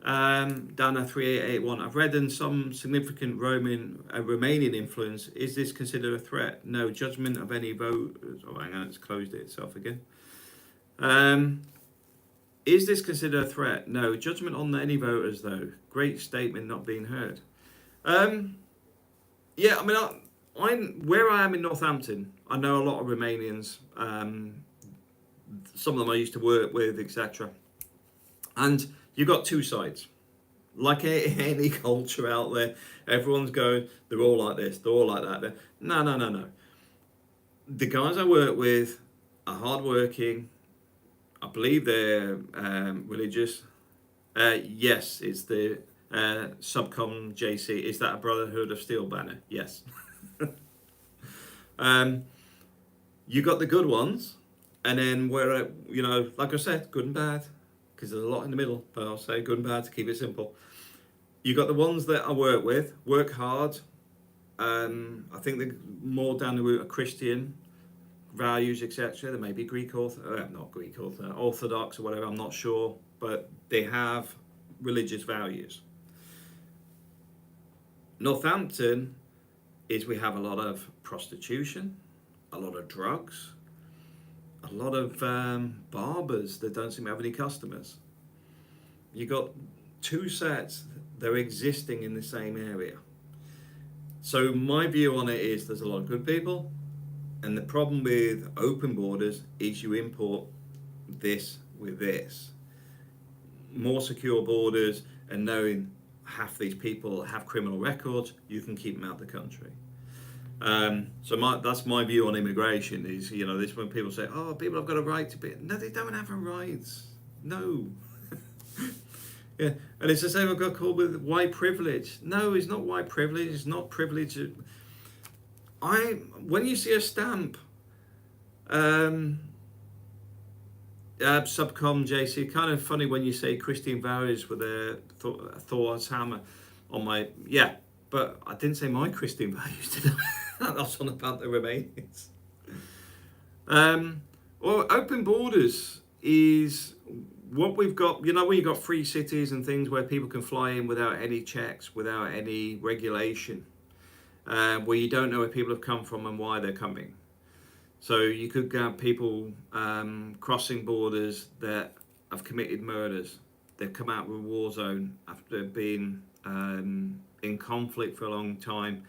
Dana 3881, I've read in some significant Romanian influence. Is this considered a threat? No. Judgment of any vote. Oh, hang on, it's closed it itself again. Is this considered a threat? No. Judgment on any voters, though. Great statement not being heard. Yeah, I mean, I'm where I am in Northampton. I know a lot of Romanians. Some of them I used to work with, etc. And you've got two sides. Like any culture out there, everyone's going, they're all like this, they're all like that. No. The guys I work with are hardworking. I believe they're religious. Yes, it's the Subcom JC. Is that a Brotherhood of Steel banner? Yes. You got the good ones, and then where, like I said, good and bad, because there's a lot in the middle, but I'll say good and bad to keep it simple. You got the ones that I work with, work hard. I think they're more down the route of Christian values, etc. They may be Orthodox or whatever, I'm not sure, but they have religious values. Northampton is we have a lot of prostitution, a lot of drugs, a lot of barbers that don't seem to have any customers. You got two sets that are existing in the same area. So my view on it is there's a lot of good people, and the problem with open borders is you import this with this. More secure borders and knowing half these people have criminal records, you can keep them out of the country. So that's my view on immigration is, this when people say, oh, people have got a right to be. No, they don't have a right. No. Yeah, and it's the same I've got called with white privilege. No, it's not white privilege. It's not privilege. When you see a stamp, Subcom JC, kind of funny when you say Christine Values with a Thor's hammer on my, yeah, but I didn't say my Christine Values, did I? That's on about the Romanians. Well, open borders is what we've got. When you've got free cities and things where people can fly in without any checks, without any regulation, where you don't know where people have come from and why they're coming. So you could have people crossing borders that have committed murders. They've come out of a war zone after being in conflict for a long time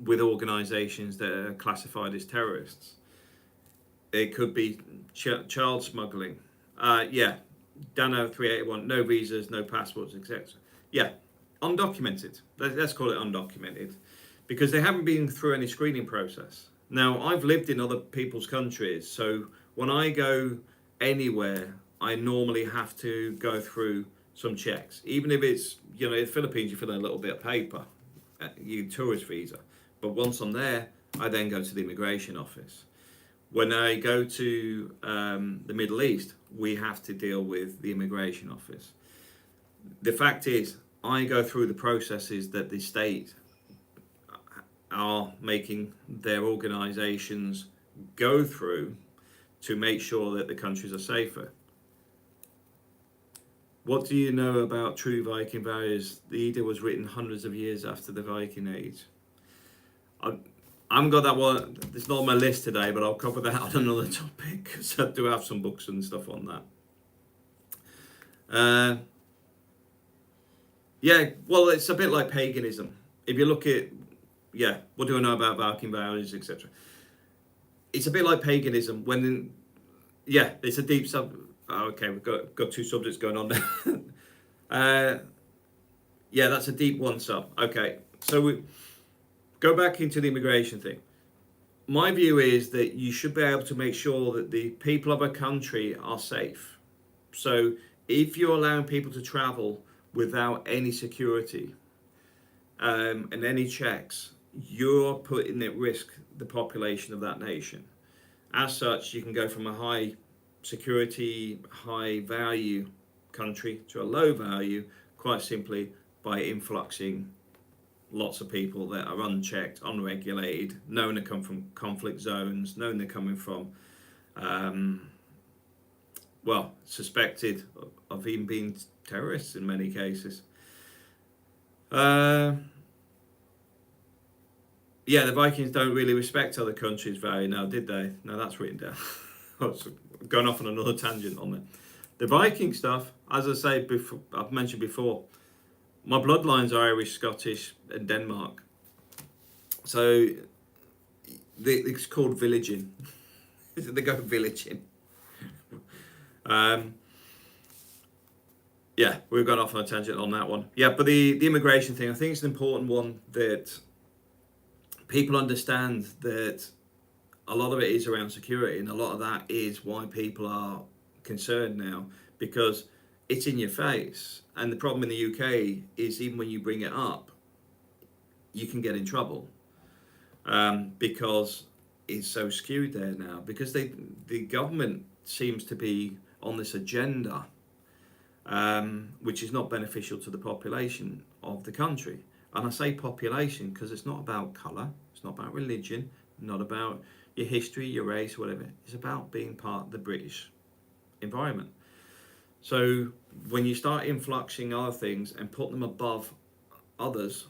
with organisations that are classified as terrorists. It could be child smuggling. Dano 381, no visas, no passports, etc. Yeah, undocumented. Let's call it undocumented, because they haven't been through any screening process. Now, I've lived in other people's countries, so when I go anywhere, I normally have to go through some checks. Even if it's, in the Philippines, you fill in a little bit of paper, you tourist visa. But once I'm there, I then go to the immigration office. When I go to the Middle East, we have to deal with the immigration office. The fact is, I go through the processes that the state are making their organisations go through to make sure that the countries are safer. What do you know about true Viking values? The Edda was written hundreds of years after the Viking Age. I haven't got that one, it's not on my list today, but I'll cover that on another topic, because I do have some books and stuff on that. Well, it's a bit like paganism. If you look at, what do I know about Viking values, etc. It's a bit like paganism. It's a deep sub. Oh, okay, we've got two subjects going on there. That's a deep one sub. Okay, so we go back into the immigration thing. My view is that you should be able to make sure that the people of a country are safe. So if you're allowing people to travel without any security and any checks, you're putting at risk the population of that nation. As such, you can go from a high security, high value country to a low value quite simply by influxing lots of people that are unchecked, unregulated, known to come from conflict zones, known they're coming from, suspected of even being terrorists in many cases. The Vikings don't really respect other countries' value now, did they? No, that's written down. Going off on another tangent on it. The Viking stuff, as I say before, I've mentioned before, my bloodlines are Irish, Scottish, and Denmark. So it's called villaging. They go villaging. We've gone off on a tangent on that one. But the immigration thing, I think it's an important one that people understand, that a lot of it is around security, and a lot of that is why people are concerned now, because it's in your face. And the problem in the UK is even when you bring it up, you can get in trouble because it's so skewed there now, because the government seems to be on this agenda which is not beneficial to the population of the country. And I say population because it's not about colour, it's not about religion, not about your history, your race, whatever. It's about being part of the British environment. So when you start influxing other things and put them above others,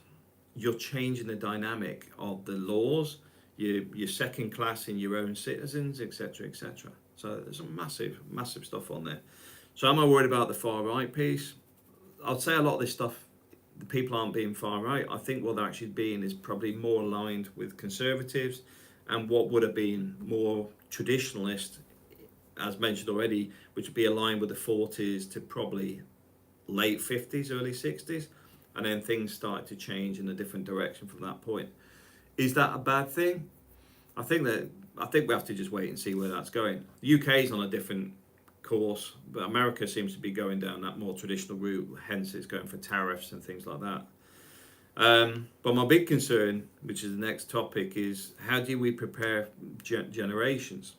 you're changing the dynamic of the laws. You're second class in your own citizens, etc., etc. So there's some massive, massive stuff on there. So am I worried about the far right piece? I'd say a lot of this stuff, the people aren't being far right. I think what they're actually being is probably more aligned with conservatives and what would have been more traditionalist, as mentioned already, which would be aligned with the 40s to probably late 50s, early 60s. And then things started to change in a different direction from that point. Is that a bad thing? I think we have to just wait and see where that's going. The UK is on a different course, but America seems to be going down that more traditional route. Hence, it's going for tariffs and things like that. But my big concern, which is the next topic, is how do we prepare generations,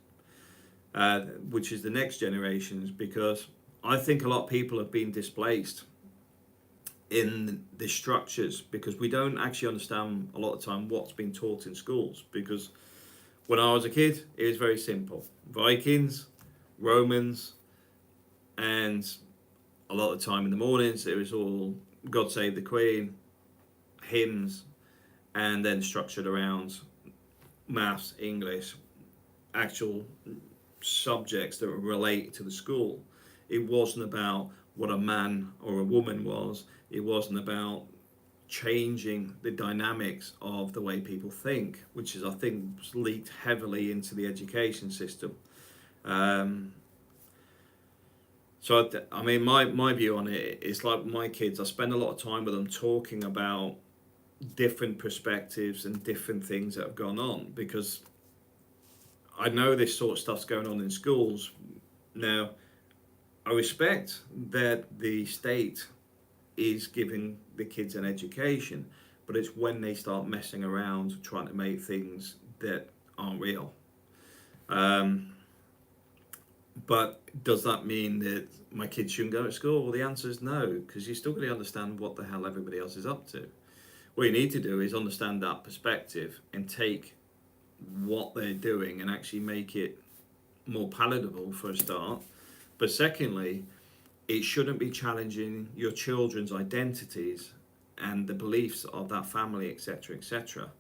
which is the next generations, because I think a lot of people have been displaced in the structures because we don't actually understand a lot of the time what's been taught in schools. Because when I was a kid, it was very simple: Vikings, Romans, and a lot of the time in the mornings it was all God Save the Queen, hymns, and then structured around maths, English, actual subjects that relate to the school. It wasn't about what a man or a woman was. It wasn't about changing the dynamics of the way people think, which is, I think, leaked heavily into the education system. So, I mean, my view on it is like my kids, I spend a lot of time with them talking about different perspectives and different things that have gone on, because I know this sort of stuff's going on in schools. Now, I respect that the state is giving the kids an education, but it's when they start messing around trying to make things that aren't real. But does that mean that my kids shouldn't go to school? Well, the answer is no, because you're still going to understand what the hell everybody else is up to. What you need to do is understand that perspective and take what they're doing and actually make it more palatable for a start. But secondly, it shouldn't be challenging your children's identities and the beliefs of that family, etc., etc.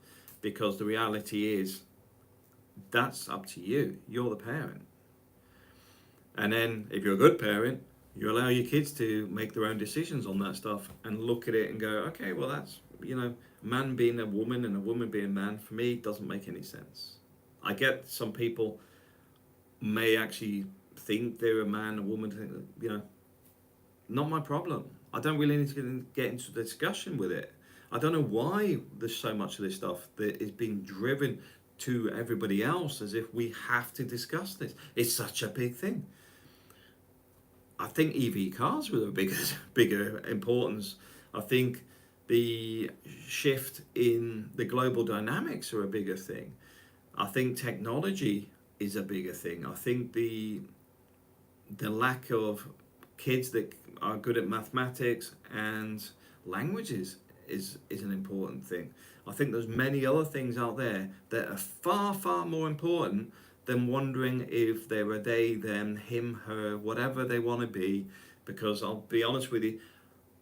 Because the reality is, that's up to you. You're the parent. And then, if you're a good parent, you allow your kids to make their own decisions on that stuff and look at it and go, okay, well, that's, man being a woman and a woman being a man, for me, doesn't make any sense. I get some people may actually think they're a man, a woman, not my problem. I don't really need to get into the discussion with it. I don't know why there's so much of this stuff that is being driven to everybody else as if we have to discuss this. It's such a big thing. I think EV cars were a bigger importance. I think the shift in the global dynamics are a bigger thing. I think technology is a bigger thing. I think the lack of kids that are good at mathematics and languages is an important thing. I think there's many other things out there that are far, far more important than wondering if they're a they, them, him, her, whatever they want to be. Because I'll be honest with you,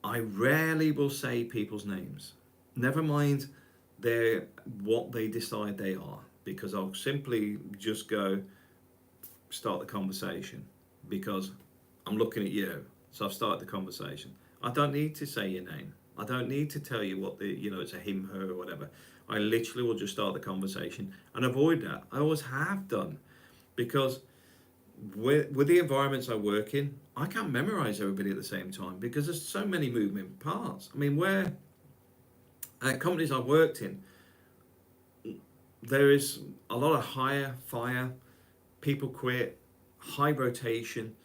I rarely will say people's names. Never mind what they decide they are, because I'll simply just go start the conversation because I'm looking at you. So I've started the conversation. I don't need to say your name. I don't need to tell you what it's a him, her, or whatever. I literally will just start the conversation and avoid that. I always have done, because with the environments I work in, I can't memorize everybody at the same time because there's so many moving parts. I mean, where at companies I've worked in, there is a lot of hire, fire, people quit, high rotation.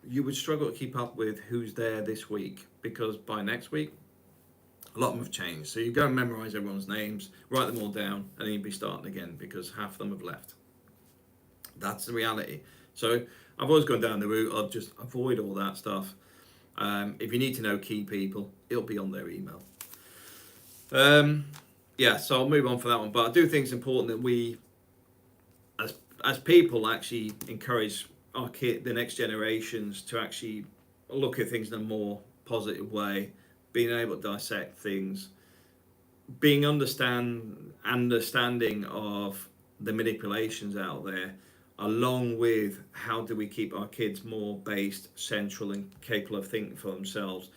You would struggle to keep up with who's there this week, because by next week, a lot of them have changed. So you go and memorize everyone's names, write them all down, and then you'd be starting again because half of them have left. That's the reality. So I've always gone down the route of just avoid all that stuff. If you need to know key people, it'll be on their email. So I'll move on for that one. But I do think it's important that we, as people, actually encourage the next generations to actually look at things in a more positive way, being able to dissect things, being understanding of the manipulations out there, along with how do we keep our kids more based, central, and capable of thinking for themselves,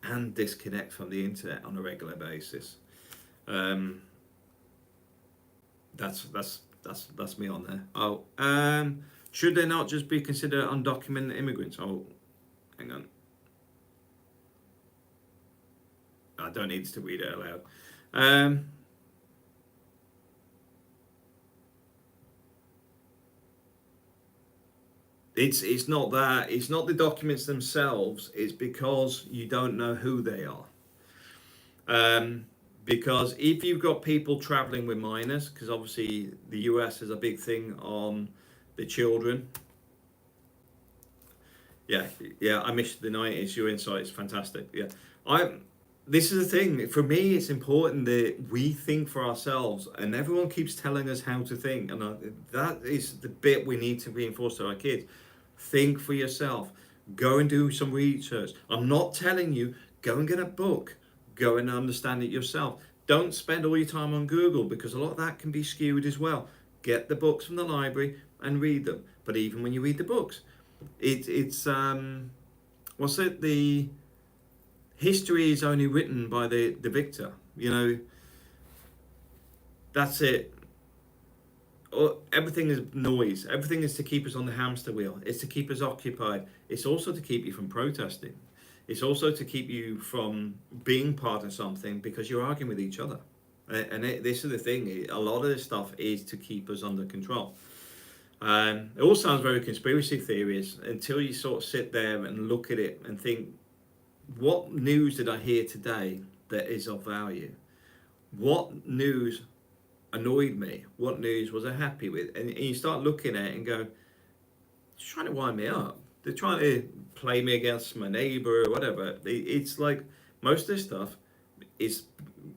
and disconnect from the internet on a regular basis. Um, that's me on there. Oh, should they not just be considered undocumented immigrants? Oh, hang on. I don't need to read it aloud. It's not that. It's not the documents themselves. It's because you don't know who they are. Because if you've got people traveling with minors, because obviously the US is a big thing on the children. Yeah, yeah. I missed the 90s. Your insight is fantastic. Yeah, I. This is the thing. For me, it's important that we think for ourselves, and everyone keeps telling us how to think, and that is the bit we need to reinforce to our kids. Think for yourself. Go and do some research. I'm not telling you go and get a book. Go and understand it yourself. Don't spend all your time on Google because a lot of that can be skewed as well. Get the books from the library and read them. But even when you read the books, it's what's it? The history is only written by the victor. You know, that's it. Everything is noise. Everything is to keep us on the hamster wheel. It's to keep us occupied. It's also to keep you from protesting. It's also to keep you from being part of something because you're arguing with each other. This is the thing. A lot of this stuff is to keep us under control. It all sounds very conspiracy theories until you sort of sit there and look at it and think, what news did I hear today that is of value? What news annoyed me? What news was I happy with? And you start looking at it and go, they're trying to wind me up. They're trying to play me against my neighbor or whatever. It's like most of this stuff is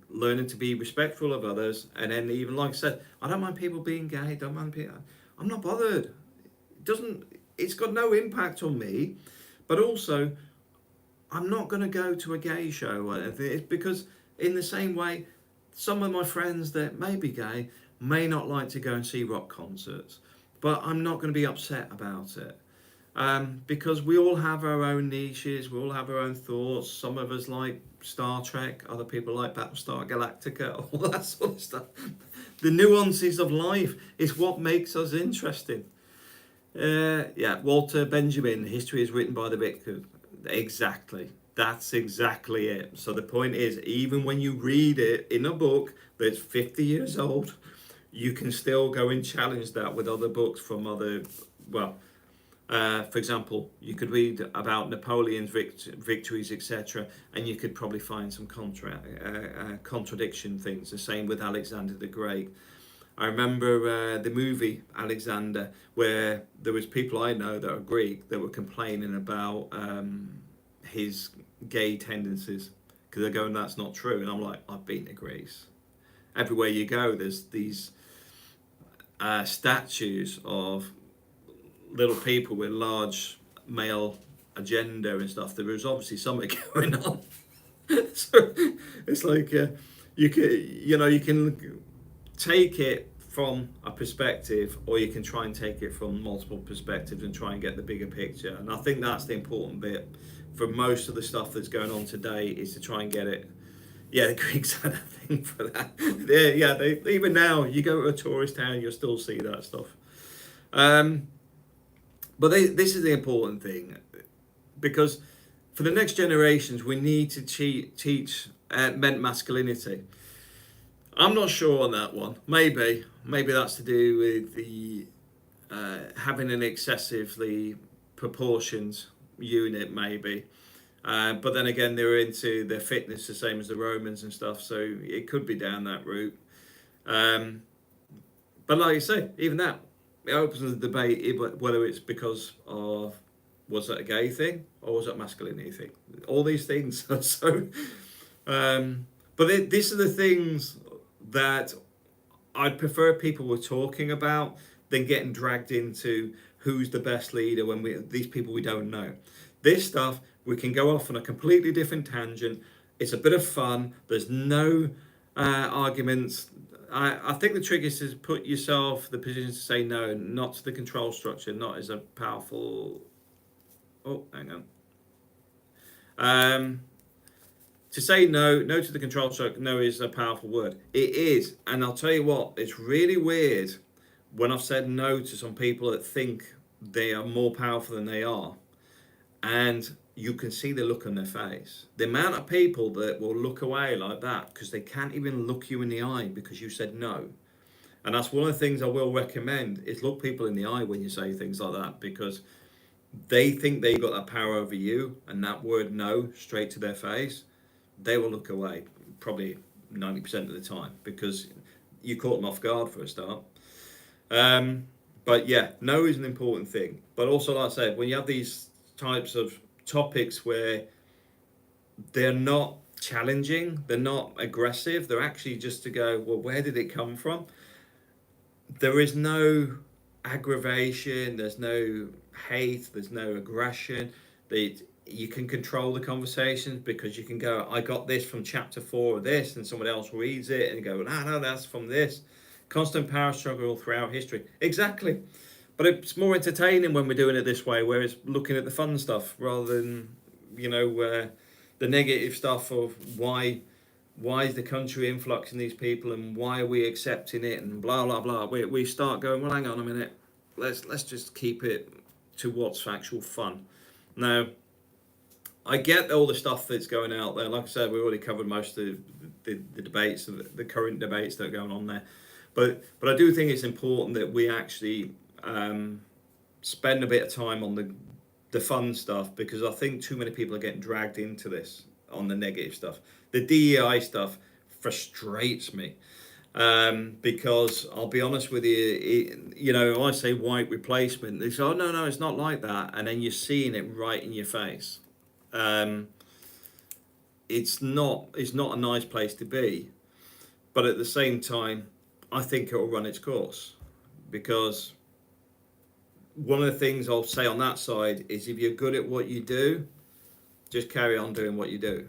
learning to be respectful of others. And then even like I said, I don't mind people being gay. Don't mind people. I'm not bothered. It's got no impact on me. But also, I'm not going to go to a gay show or anything. It's because in the same way, some of my friends that may be gay may not like to go and see rock concerts, but I'm not going to be upset about it. Because we all have our own niches, we all have our own thoughts. Some of us like Star Trek, other people like Battlestar Galactica, all that sort of stuff. The nuances of life is what makes us interesting. Yeah, Walter Benjamin, history is written by the victors. Exactly. That's exactly it. So the point is, even when you read it in a book that's 50 years old, you can still go and challenge that with other books from other, well, for example, you could read about Napoleon's victories, etc., and you could probably find some contradiction things. The same with Alexander the Great. I remember the movie Alexander, where there was people I know that are Greek that were complaining about his gay tendencies because they're going, that's not true. And I'm like, I've been to Greece. Everywhere you go, there's these statues of little people with large male agenda and stuff. There was obviously something going on. So it's like you can take it from a perspective, or you can try and take it from multiple perspectives and try and get the bigger picture. And I think that's the important bit for most of the stuff that's going on today, is to try and get it. Yeah, the Greeks had a thing for that. They even now, you go to a tourist town, you'll still see that stuff. But this is the important thing, because for the next generations, we need to teach men masculinity. I'm not sure on that one. Maybe that's to do with the having an excessively proportioned unit, maybe. But then again, they were into their fitness the same as the Romans and stuff, so it could be down that route. But like you say, even that, it opens the debate whether it's because of, was it a gay thing or was it a masculinity thing? All these things. So, but these are the things that I'd prefer people were talking about than getting dragged into who's the best leader when these people we don't know. This stuff We can go off on a completely different tangent. It's a bit of fun. There's no arguments. I think the trick is to put yourself in the position to say no, not to the control structure, not as a powerful. Oh, hang on. To say no, no to the control structure, no is a powerful word. It is, and I'll tell you what, it's really weird when I've said no to some people that think they are more powerful than they are, and you can see the look on their face. The amount of people that will look away like that because they can't even look you in the eye because you said no. And that's one of the things I will recommend is look people in the eye when you say things like that, because they think they got that power over you, and that word no straight to their face, they will look away probably 90% of the time because you caught them off guard for a start. But yeah, no is an important thing. But also, like I said, when you have these types of topics where they're not challenging, they're not aggressive, they're actually just to go, well, where did it come from? There is no aggravation, there's no hate, there's no aggression. You can control the conversations because you can go, I got this from chapter 4 of this, and someone else reads it and go, no, that's from this. Constant power struggle throughout history. Exactly. But it's more entertaining when we're doing it this way, where it's looking at the fun stuff rather than, the negative stuff of why is the country influxing these people and why are we accepting it and blah blah blah. We start going, well, hang on a minute, let's just keep it to what's actual fun. Now, I get all the stuff that's going out there. Like I said, we already covered most of the debates, the current debates that are going on there. But I do think it's important that we actually spend a bit of time on the fun stuff, because I think too many people are getting dragged into this on the negative stuff. The DEI stuff frustrates me because I'll be honest with you, I say white replacement, they say, oh no, it's not like that, and then you're seeing it right in your face. It's not a nice place to be, but at the same time, I think it will run its course, because one of the things I'll say on that side is if you're good at what you do, just carry on doing what you do,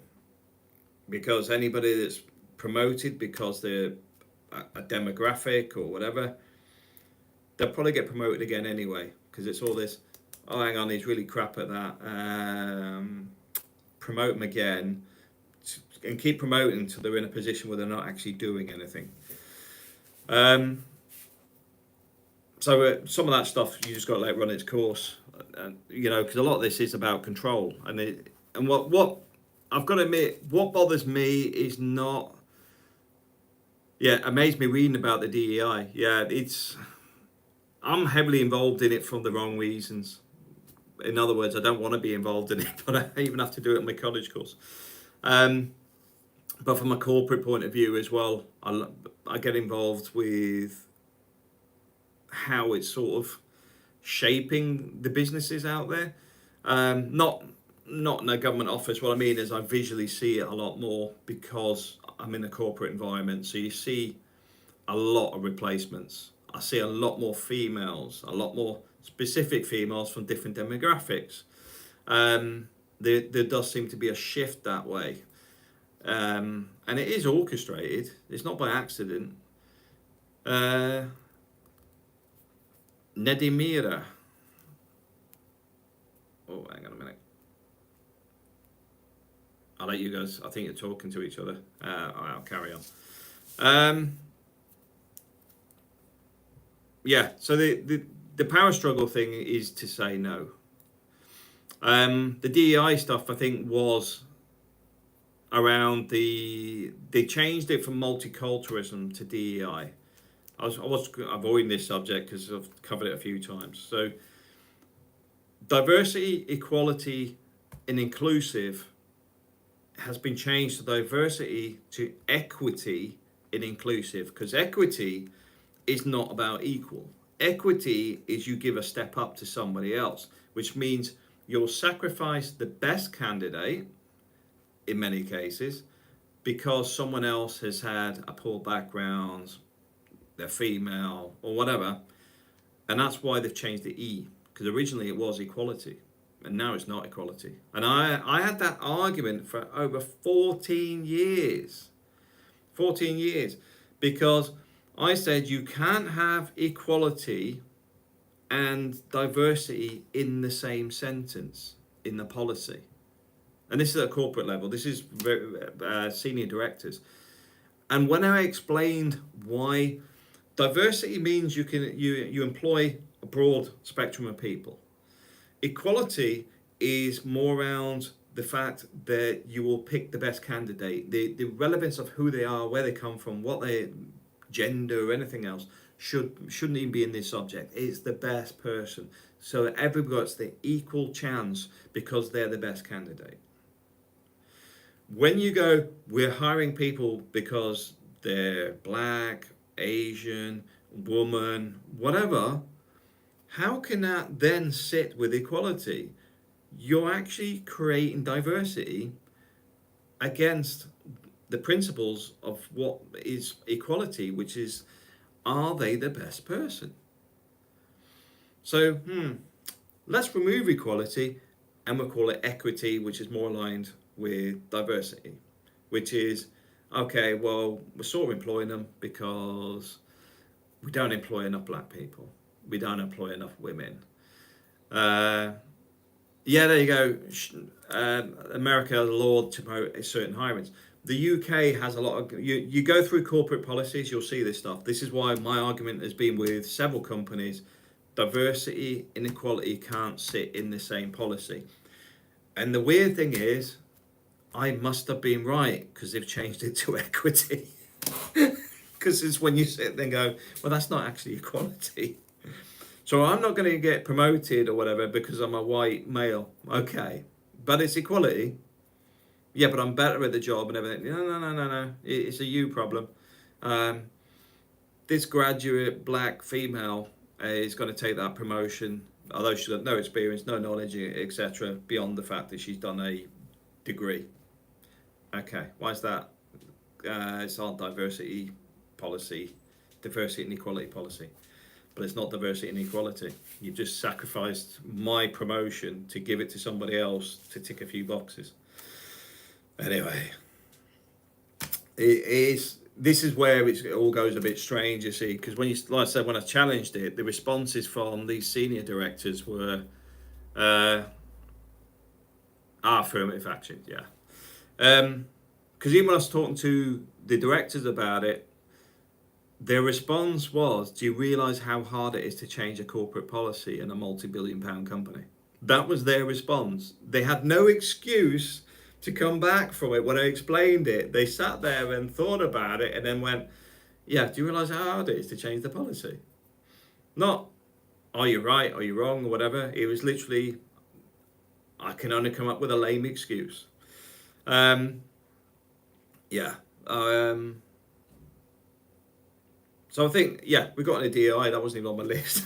because anybody that's promoted because they're a demographic or whatever, they'll probably get promoted again anyway, because it's all this, oh hang on, he's really crap at that, promote them again, and keep promoting until they're in a position where they're not actually doing anything. So some of that stuff you just got to let it run its course, because a lot of this is about control, and what I've got to admit, what bothers me is not, amazed me reading about the DEI. I'm heavily involved in it for the wrong reasons. In other words, I don't want to be involved in it, but I even have to do it on my college course. But from a corporate point of view as well, I get involved with how it's sort of shaping the businesses out there. Not in a government office. What I mean is I visually see it a lot more because I'm in a corporate environment. So you see a lot of replacements. I see a lot more females, a lot more specific females from different demographics. There does seem to be a shift that way. And it is orchestrated. It's not by accident. Nedimira. Oh, hang on a minute. I'll let you guys, I think you're talking to each other. I'll carry on. So the power struggle thing is to say no. The DEI stuff, I think, was around they changed it from multiculturalism to DEI. I was avoiding this subject because I've covered it a few times. So diversity, equality, and inclusive has been changed to diversity to equity and inclusive, because equity is not about equal. Equity is you give a step up to somebody else, which means you'll sacrifice the best candidate in many cases because someone else has had a poor background, they're female or whatever, and that's why they've changed the E, because originally it was equality. And now it's not equality. And I had that argument for over 14 years. 14 years. Because I said you can't have equality and diversity in the same sentence in the policy. And this is at a corporate level. This is senior directors. And when I explained why diversity means you employ a broad spectrum of people. Equality is more around the fact that you will pick the best candidate. The relevance of who they are, where they come from, what their gender or anything else shouldn't even be in this subject. It's the best person. So that everybody gets the equal chance because they're the best candidate. When you go, we're hiring people because they're black, Asian, woman, whatever, how can that then sit with equality? You're actually creating diversity against the principles of what is equality, which is, are they the best person? So, let's remove equality and we'll call it equity, which is more aligned with diversity, which is, okay, well, we're sort of employing them because we don't employ enough black people. We don't employ enough women. Yeah, there you go. America law to promote certain hirings. The UK has a lot of, you go through corporate policies, you'll see this stuff. This is why my argument has been with several companies, diversity, inequality can't sit in the same policy. And the weird thing is, I must have been right because they've changed it to equity. Because it's when you sit there and go, well, that's not actually equality. So I'm not going to get promoted or whatever because I'm a white male. Okay. But it's equality. Yeah, but I'm better at the job and everything. No. It's a you problem. This graduate black female is going to take that promotion, although she's got no experience, no knowledge, etc., beyond the fact that she's done a degree. Okay, why is that? It's our diversity policy, diversity and equality policy. But it's not diversity and equality. You've just sacrificed my promotion to give it to somebody else to tick a few boxes. Anyway, this is where it all goes a bit strange, you see, because like I said, when I challenged it, the responses from these senior directors were affirmative action, yeah. Because even when I was talking to the directors about it, their response was, do you realise how hard it is to change a corporate policy in a multi-billion-pound company? That was their response. They had no excuse to come back from it when I explained it. They sat there and thought about it and then went, yeah, do you realise how hard it is to change the policy? Not, are you right, are you wrong, or whatever. It was literally, I can only come up with a lame excuse. So I think, yeah, we got an DEI. That wasn't even on my list.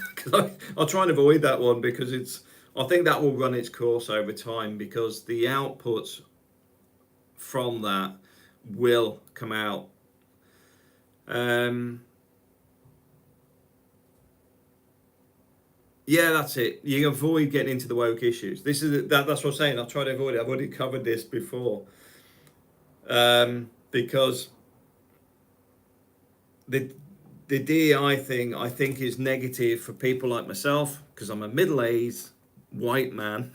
I'll try and avoid that one because I think that will run its course over time because the outputs from that will come out. Yeah, that's it. You avoid getting into the woke issues. That's what I'm saying. I've tried to avoid it. I've already covered this before. Because the DEI thing, I think, is negative for people like myself because I'm a middle-aged white man.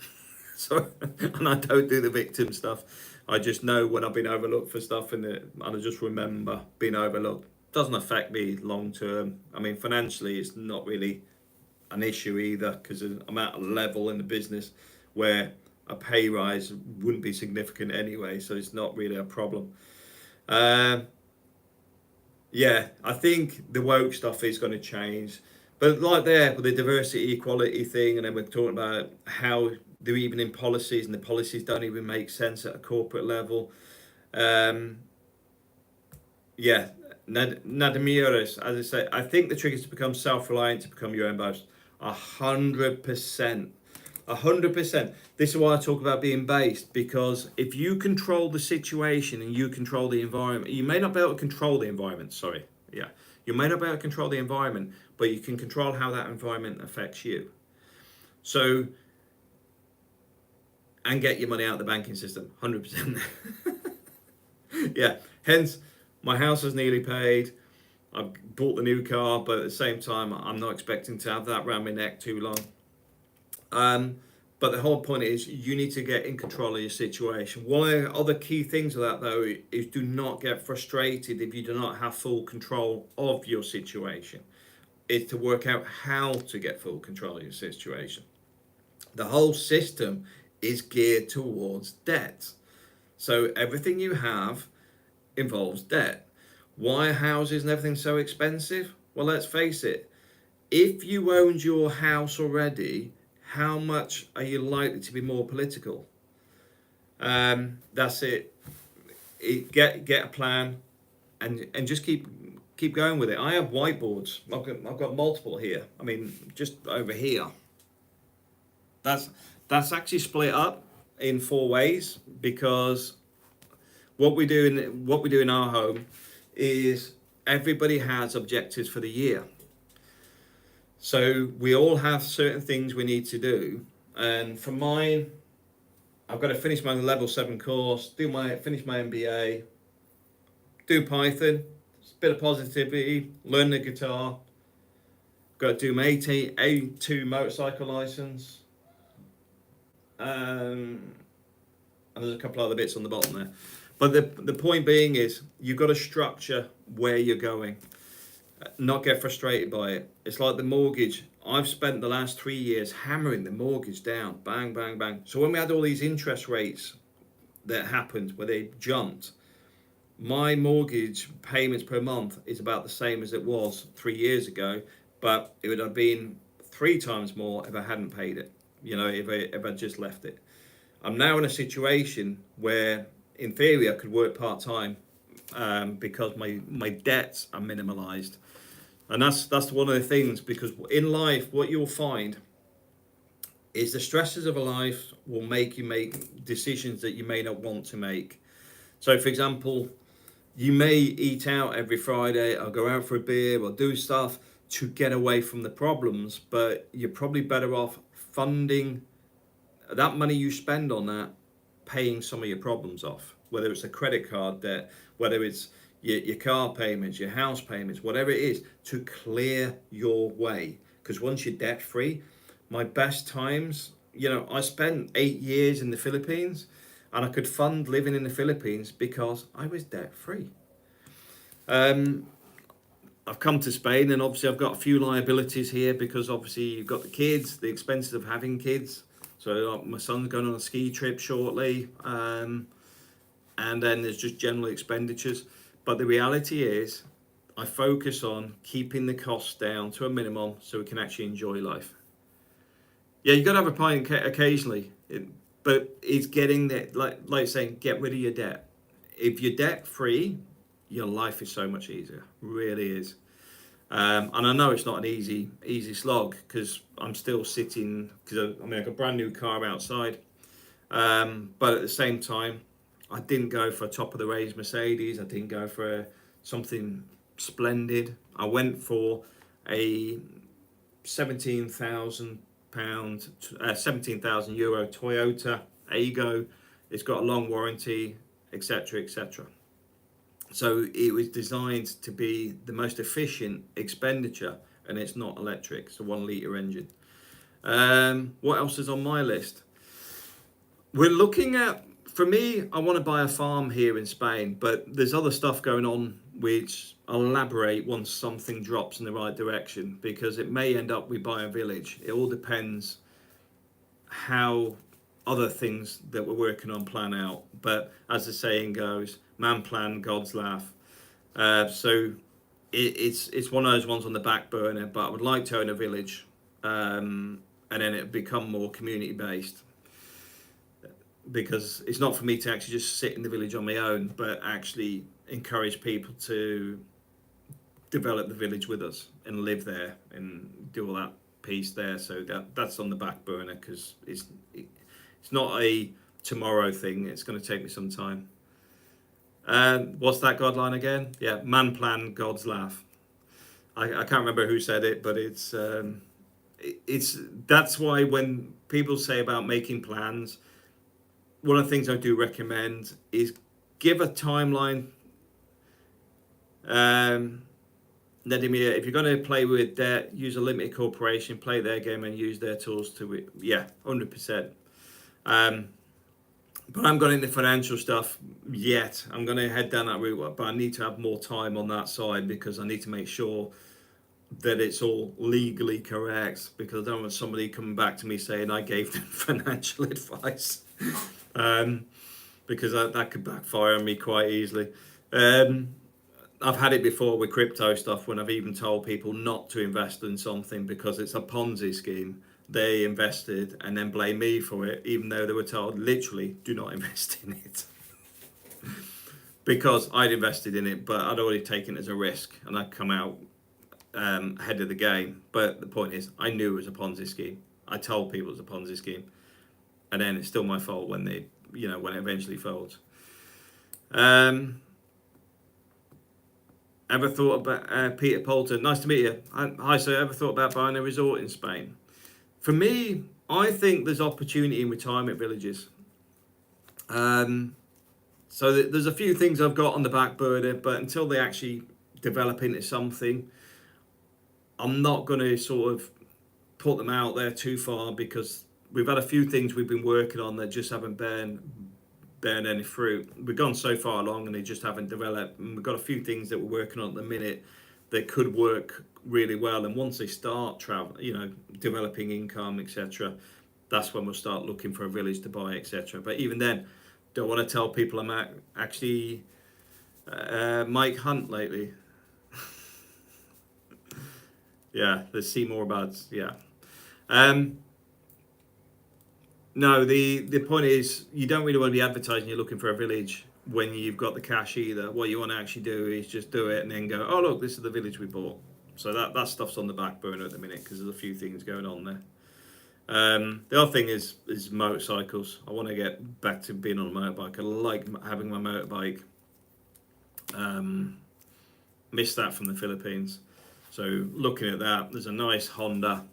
And I don't do the victim stuff. I just know when I've been overlooked for stuff and I just remember being overlooked. Doesn't affect me long term. I mean, financially, it's not really an issue either because I'm at a level in the business where a pay rise wouldn't be significant anyway, so it's not really a problem. Yeah, I think the woke stuff is going to change. But like there, with the diversity, equality thing, and then we're talking about how they're even in policies, and the policies don't even make sense at a corporate level. Yeah, Nadamiris, as I say, I think the trick is to become self-reliant, to become your own boss. 100%. 100%. This is why I talk about being based, because if you control the situation and you control the environment, you may not be able to control the environment, you may not be able to control the environment, but you can control how that environment affects you. So and get your money out of the banking system. 100%. Yeah. Hence, my house is nearly paid. I've bought the new car, but at the same time, I'm not expecting to have that around my neck too long. But the whole point is you need to get in control of your situation. One of the other key things of that, though, is do not get frustrated if you do not have full control of your situation. It's to work out how to get full control of your situation. The whole system is geared towards debt. So everything you have involves debt. Why are houses and everything so expensive? Well, let's face it. If you owned your house already, how much are you likely to be more political? That's it. Get a plan, and just keep going with it. I have whiteboards. I've got multiple here. I mean, just over here. That's actually split up in 4 ways, because what we do in our home is everybody has objectives for the year. So we all have certain things we need to do, and for mine, I've got to finish my level 7 course, finish my MBA, do Python, bit of positivity, learn the guitar, got to do my A2 motorcycle license, and there's a couple other bits on the bottom there. But the point being is you've got to structure where you're going. Not get frustrated by it. It's like the mortgage. I've spent the last 3 years hammering the mortgage down, bang, bang, bang. So when we had all these interest rates that happened, where they jumped, my mortgage payments per month is about the same as it was 3 years ago, but it would have been 3 times more if I hadn't paid it. If I just left it. I'm now in a situation where, in theory, I could work part-time, because my debts are minimalized. And that's one of the things, because in life, what you'll find is the stresses of a life will make you make decisions that you may not want to make. So, for example, you may eat out every Friday or go out for a beer or do stuff to get away from the problems, but you're probably better off funding that money you spend on that, paying some of your problems off, whether it's a credit card debt, whether it's your car payments, your house payments, whatever it is, to clear your way. Because once you're debt free, my best times, I spent 8 years in the Philippines, and I could fund living in the Philippines because I was debt free. I've come to Spain, and obviously I've got a few liabilities here, because obviously you've got the kids, the expenses of having kids. So my son's going on a ski trip shortly, and then there's just general expenditures. But the reality is, I focus on keeping the costs down to a minimum so we can actually enjoy life. Yeah, you got to have a pint occasionally, but it's getting that, like saying, get rid of your debt. If you're debt free, your life is so much easier. Really is. And I know it's not an easy slog, because I'm still sitting, because I've got a brand new car outside. But at the same time, I didn't go for a top of the range Mercedes. I didn't go for something splendid. I went for a €17,000 Toyota Aygo. It's got a long warranty, etc., etc. So it was designed to be the most efficient expenditure, and it's not electric. It's a 1 litre engine. What else is on my list? We're looking at, for me, I want to buy a farm here in Spain, but there's other stuff going on which I'll elaborate once something drops in the right direction, because it may end up we buy a village. It all depends how other things that we're working on plan out. But as the saying goes, man plan, God's laugh. So it's one of those ones on the back burner, but I would like to own a village, and then it become more community based. Because it's not for me to actually just sit in the village on my own, but actually encourage people to develop the village with us and live there and do all that piece there. So that's on the back burner, because it's not a tomorrow thing. It's going to take me some time. What's that God line again? Yeah, man plan, God's laugh. I can't remember who said it, but it's that's why when people say about making plans, one of the things I do recommend is give a timeline. Letting me, if you're going to play with debt, use a limited corporation, play their game, and use their tools to, yeah, 100%. But I'm going into financial stuff yet. I'm going to head down that route, but I need to have more time on that side because I need to make sure that it's all legally correct, because I don't want somebody coming back to me saying I gave them financial advice, because that could backfire on me quite easily. I've had it before with crypto stuff when I've even told people not to invest in something because it's a Ponzi scheme. They invested and then blame me for it, even though they were told literally do not invest in it. Because I'd invested in it, but I'd already taken it as a risk and I'd come out ahead of the game. But the point is, I knew it was a Ponzi scheme. I told people it was a Ponzi scheme, and then it's still my fault when they, when it eventually folds. Ever thought about Peter Poulter? Nice to meet you. Hi, sir. Ever thought about buying a resort in Spain? For me, I think there's opportunity in retirement villages. So there's a few things I've got on the back burner, but until they actually develop into something, I'm not going to sort of put them out there too far, because we've had a few things we've been working on that just haven't borne any fruit. We've gone so far along and they just haven't developed. And we've got a few things that we're working on at the minute that could work really well. And once they start developing income, etc., that's when we'll start looking for a village to buy, etc. But even then, don't want to tell people I'm actually Mike Hunt lately. Yeah, the Seymour Buds. Yeah. No, the point is, you don't really want to be advertising you're looking for a village when you've got the cash either. What you want to actually do is just do it and then go, oh look, this is the village we bought. So that stuff's on the back burner at the minute because there's a few things going on there. The other thing is motorcycles. I want to get back to being on a motorbike. I like having my motorbike. Missed that from the Philippines. So looking at that, there's a nice Honda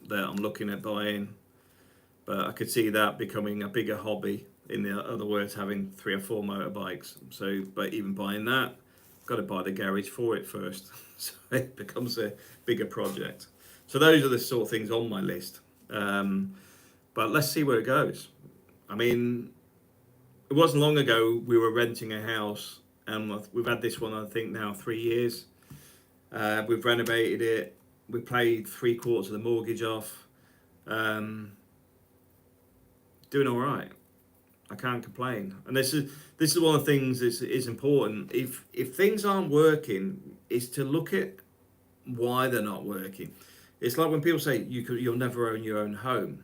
that I'm looking at buying. But I could see that becoming a bigger hobby. In the other words, having 3 or 4 motorbikes. So, but even buying that, I've got to buy the garage for it first. So it becomes a bigger project. So those are the sort of things on my list. But let's see where it goes. I mean, it wasn't long ago we were renting a house, and we've had this one, I think, now 3 years. We've renovated it. We paid 3/4 of the mortgage off. Doing all right. I can't complain. And this is one of the things that is important. If things aren't working, is to look at why they're not working. It's like when people say you'll never own your own home,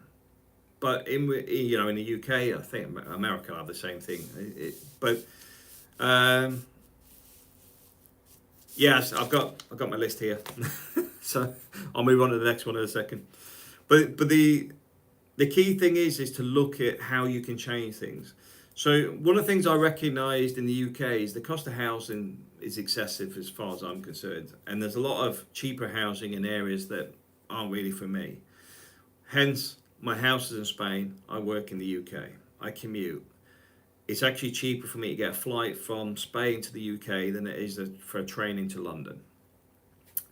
but in the UK, I think America have the same thing. Yes, I've got my list here, so I'll move on to the next one in a second. But the key thing is to look at how you can change things. So one of the things I recognised in the UK is the cost of housing is excessive as far as I'm concerned. And there's a lot of cheaper housing in areas that aren't really for me. Hence, my house is in Spain. I work in the UK. I commute. It's actually cheaper for me to get a flight from Spain to the UK than it is for a train into London.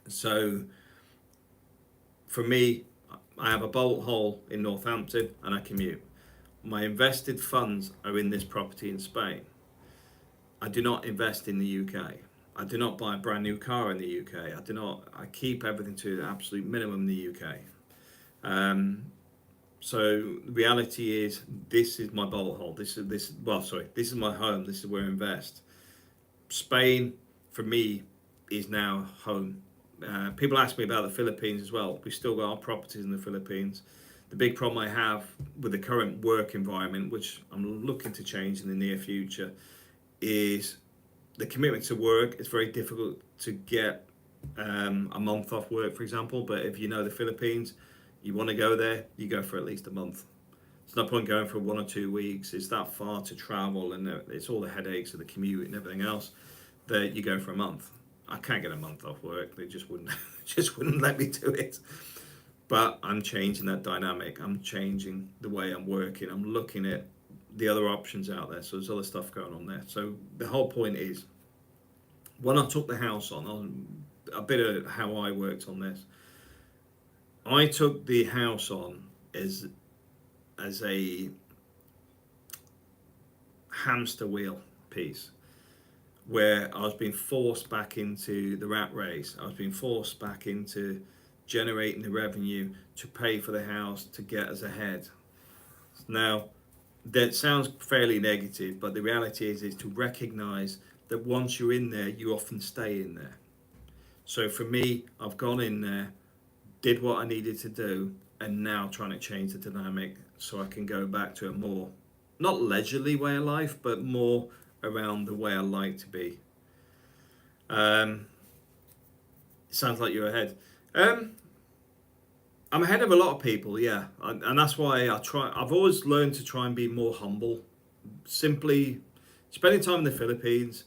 So for me, I have a bolt hole in Northampton and I commute. My invested funds are in this property in Spain. I do not invest in the UK. I do not buy a brand new car in the UK. I keep everything to the absolute minimum in the UK. So the reality is, this is my bolt hole. This is my home. This is where I invest. Spain, for me, is now home. People ask me about the Philippines as well. We've still got our properties in the Philippines. The big problem I have with the current work environment, which I'm looking to change in the near future, is the commitment to work. It's very difficult to get a month off work, for example. But if you know the Philippines, you want to go there, you go for at least a month. There's no point going for 1 or 2 weeks. It's that far to travel, and it's all the headaches of the commute and everything else, that you go for a month. I can't get a month off work. They just wouldn't let me do it. But I'm changing that dynamic. I'm changing the way I'm working. I'm looking at the other options out there. So there's other stuff going on there. So the whole point is, when I took the house on a bit of how I worked on this. I took the house on as a hamster wheel piece, where I was being forced back into the rat race. I was being forced back into generating the revenue to pay for the house to get us ahead. Now, that sounds fairly negative, but the reality is to recognize that once you're in there, you often stay in there. So for me, I've gone in there, did what I needed to do, and now trying to change the dynamic so I can go back to a more, not leisurely way of life, but more around the way I like to be. Sounds like you're ahead. I'm ahead of a lot of people, yeah, and that's why I've always learned to try and be more humble. Simply spending time in the Philippines,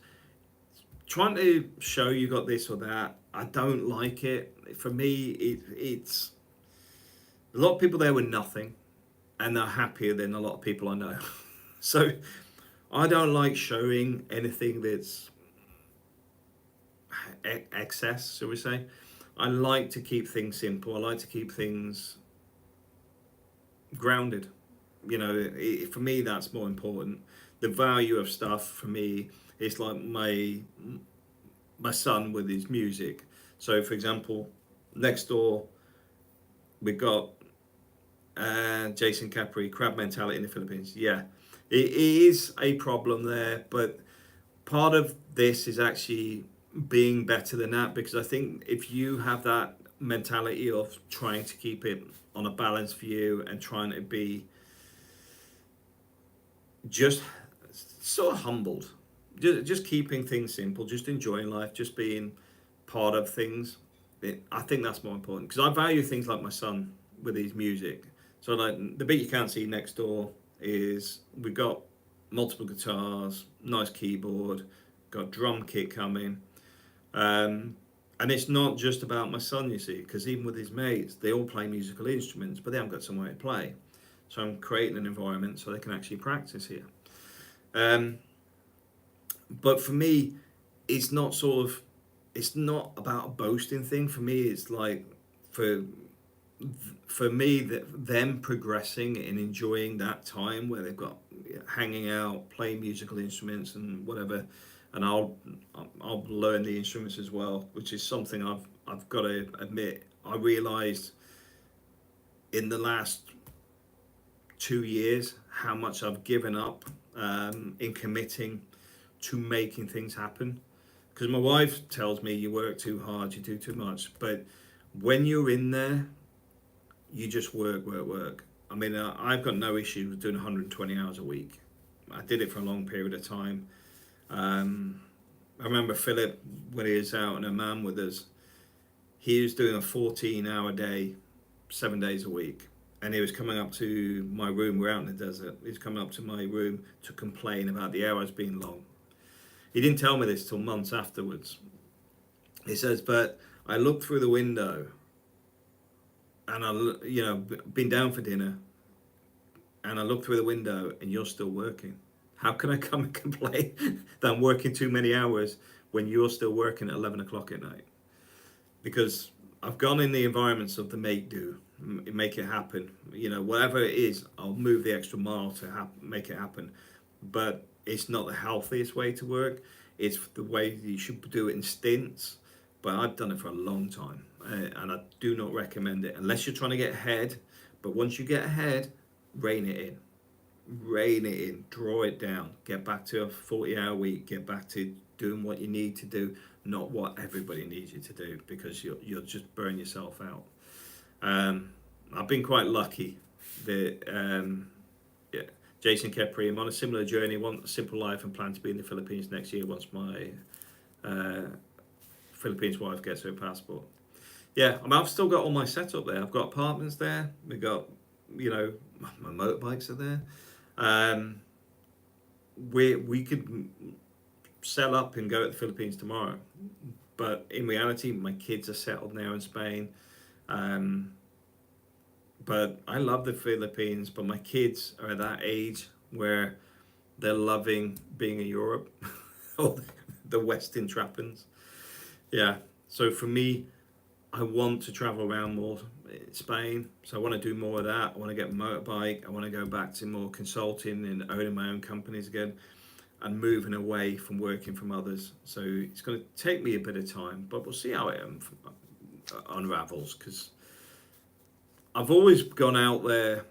trying to show you got this or that. I don't like it. For me, it's a lot of people there with nothing, and they're happier than a lot of people I know. So I don't like showing anything that's excess, shall we say. I like to keep things simple. I like to keep things grounded. You know, for me, that's more important. The value of stuff for me is like my son with his music. So, for example, next door we got Jason Capri, crab mentality in the Philippines. Yeah, it is a problem there, but part of this is actually being better than that, because I think if you have that mentality of trying to keep it on a balanced view and trying to be just sort of humbled, just keeping things simple, just enjoying life, just being part of things, I think that's more important, because I value things like my son with his music. So like the bit you can't see next door is we've got multiple guitars, nice keyboard, got drum kit coming. And it's not just about my son, you see, because even with his mates, they all play musical instruments, but they haven't got somewhere to play. So I'm creating an environment so they can actually practice here. But for me, it's not it's not about a boasting thing. For me, it's like for me that them progressing and enjoying that time where they've got hanging out, playing musical instruments and whatever, and I'll learn the instruments as well, which is something I've got to admit. I realised in the last 2 years how much I've given up in committing to making things happen. Because my wife tells me you work too hard, you do too much, but when you're in there, you just work. I mean, I've got no issue with doing 120 hours a week. I did it for a long period of time. I remember Philip, when he was out in Oman with us, he was doing a 14-hour day, 7 days a week. And he was coming up to my room, we're out in the desert, he was coming up to my room to complain about the hours being long. He didn't tell me this till months afterwards. He says, but I looked through the window and been down for dinner, and I look through the window and you're still working. How can I come and complain that I'm working too many hours when you're still working at 11 o'clock at night? Because I've gone in the environments of the make do, make it happen. You know, whatever it is, I'll move the extra mile to make it happen. But it's not the healthiest way to work. It's the way you should do it in stints. But I've done it for a long time, and I do not recommend it unless you're trying to get ahead. But once you get ahead, rein it in, draw it down, get back to a 40-hour week, get back to doing what you need to do, not what everybody needs you to do, because you'll just burn yourself out. I've been quite lucky that Jason Kepri, I'm on a similar journey, want a simple life and plan to be in the Philippines next year once my Philippines wife gets her passport. Yeah, I mean, I've still got all my setup there. I've got apartments there. We've got, my motorbikes are there. We could sell up and go to the Philippines tomorrow, but in reality, my kids are settled now in Spain. But I love the Philippines, but my kids are at that age where they're loving being in Europe or the Western trappings. Yeah. So for me, I want to travel around more Spain. So I want to do more of that. I want to get a motorbike. I want to go back to more consulting and owning my own companies again and moving away from working from others. So it's going to take me a bit of time, but we'll see how it unravels, because I've always gone out there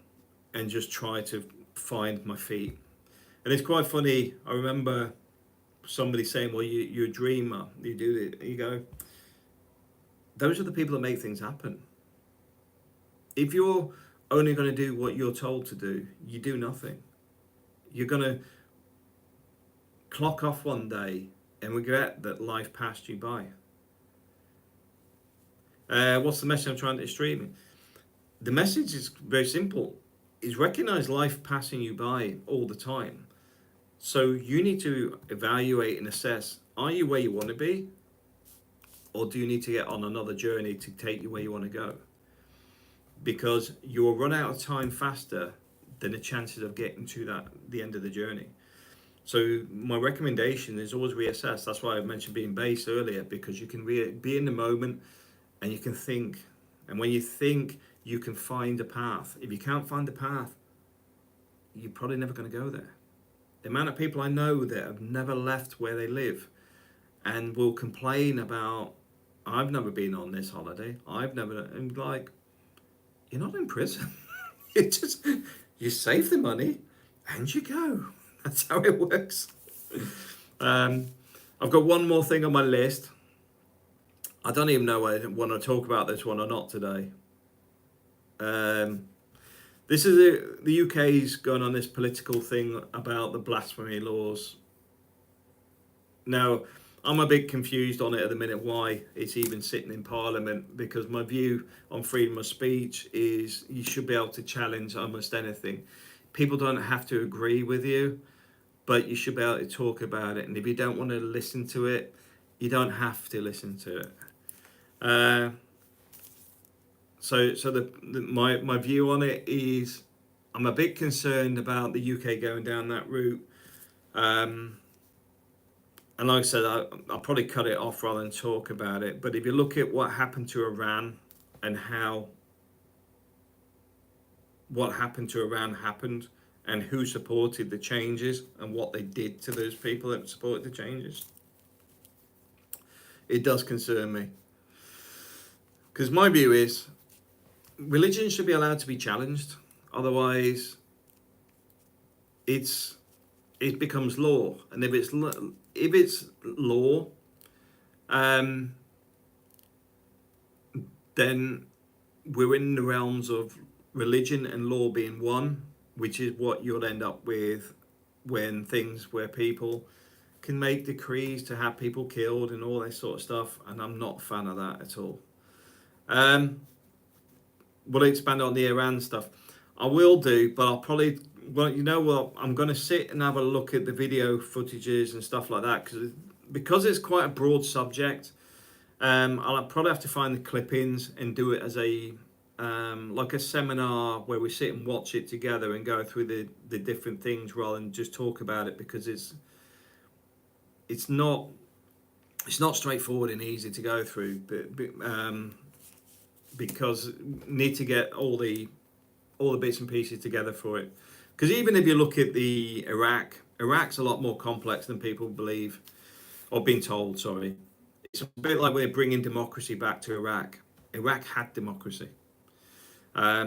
and just tried to find my feet. And it's quite funny. I remember somebody saying, well, you're a dreamer. You do it. You go, those are the people that make things happen. If you're only going to do what you're told to do, you do nothing. You're going to clock off one day and regret that life passed you by. What's the message I'm trying to stream? The message is very simple. Is recognize life passing you by all the time. So you need to evaluate and assess, are you where you want to be? Or do you need to get on another journey to take you where you want to go? Because you'll run out of time faster than the chances of getting to the end of the journey. So my recommendation is always reassess. That's why I mentioned being based earlier, because you can be in the moment and you can think. And when you think, you can find a path. If you can't find the path, you're probably never going to go there. The amount of people I know that have never left where they live and will complain about, I've never been on this holiday. I've never, and like, you're not in prison. You save the money and you go. That's how it works. I've got one more thing on my list. I don't even know whether I want to talk about this one or not today. This is the UK's going on this political thing about the blasphemy laws. Now, I'm a bit confused on it at the minute why it's even sitting in Parliament, because my view on freedom of speech is you should be able to challenge almost anything. People don't have to agree with you, but you should be able to talk about it. And if you don't want to listen to it, you don't have to listen to it. So my view on it is I'm a bit concerned about the UK going down that route. And like I said, I'll probably cut it off rather than talk about it. But if you look at what happened to Iran and how what happened to Iran happened and who supported the changes and what they did to those people that supported the changes, it does concern me. Because my view is religion should be allowed to be challenged. Otherwise, it becomes law. And if it's law, then we're in the realms of religion and law being one, which is what you'll end up with when things where people can make decrees to have people killed and all that sort of stuff. And I'm not a fan of that at all. Will I expand on the Iran stuff? I will do, but I'll probably, well, you know what, I'm going to sit and have a look at the video footages and stuff like that, because it's quite a broad subject. I'll probably have to find the clippings and do it as a like a seminar where we sit and watch it together and go through the different things rather than just talk about it, because it's not straightforward and easy to go through, because need to get all the bits and pieces together for it. Because even if you look at the Iraq's a lot more complex than people believe or been told. Sorry, it's a bit like we're bringing democracy back to Iraq. Iraq had democracy. A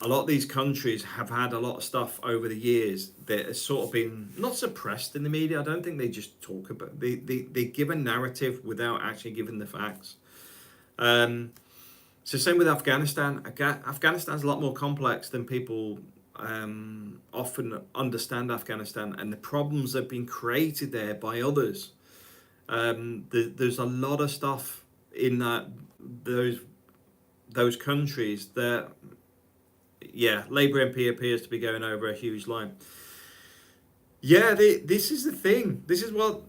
lot of these countries have had a lot of stuff over the years that has sort of been not suppressed in the media. I don't think they just talk about they give a narrative without actually giving the facts. So same with Afghanistan. Afghanistan's a lot more complex than people often understand Afghanistan, and the problems that have been created there by others. There's a lot of stuff in those countries that, yeah, Labour MP appears to be going over a huge line. Yeah, this is the thing. This is what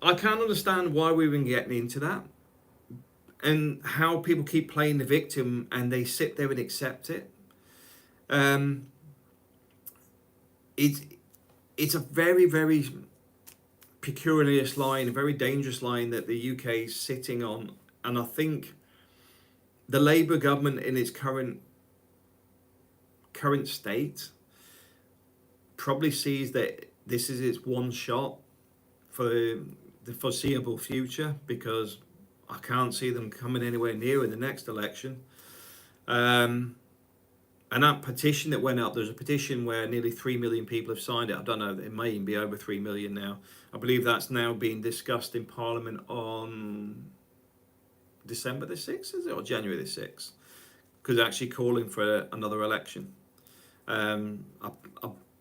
I can't understand why we've been getting into that, and how people keep playing the victim and they sit there and accept it. it's a very, very precarious line, a very dangerous line that the UK is sitting on. And I think the Labour government in its current state probably sees that this is its one shot for the foreseeable future, because I can't see them coming anywhere near in the next election. And that petition that went up, there's a petition where nearly 3 million people have signed it. I don't know, it may even be over 3 million now. I believe that's now being discussed in Parliament on December the 6th, is it, or January the 6th? Because they're actually calling for another election. I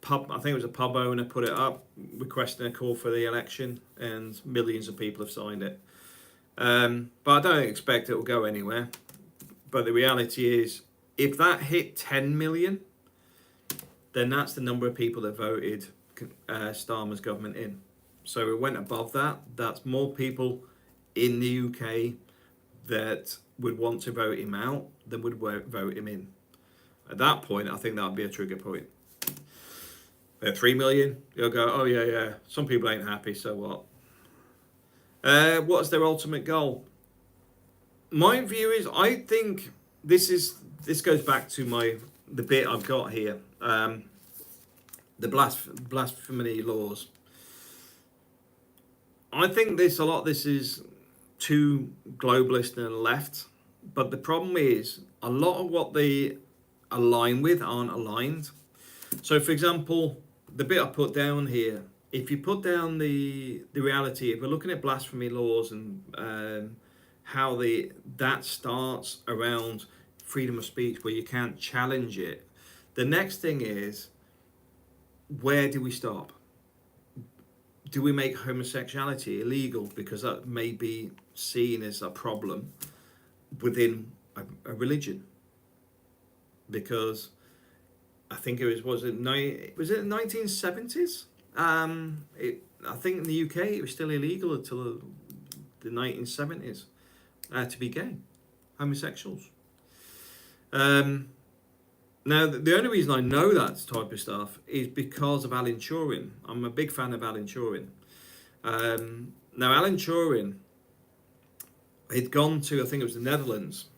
think it was a pub owner put it up requesting a call for the election, and millions of people have signed it. But I don't expect it will go anywhere. But the reality is, if that hit 10 million, then that's the number of people that voted Starmer's government in. So it went above that. That's more people in the UK that would want to vote him out than would vote him in. At that point, I think that would be a trigger point. At 3 million, you'll go, oh yeah, some people ain't happy, so what? What's their ultimate goal? My view is, I think this goes back to the bit I've got here, the blasphemy laws. I think this is too globalist and left, but the problem is a lot of what they align with aren't aligned. So, for example, the bit I put down here, if you put down the reality, if we're looking at blasphemy laws and how that starts around freedom of speech, where you can't challenge it, the next thing is, where do we stop? Do we make homosexuality illegal because that may be seen as a problem within a religion? Because I think it was it the 1970s? I think in the UK it was still illegal until the 1970s to be gay, homosexuals. Now, the only reason I know that type of stuff is because of Alan Turing. I'm a big fan of Alan Turing. Now, Alan Turing had gone to, I think it was the Netherlands,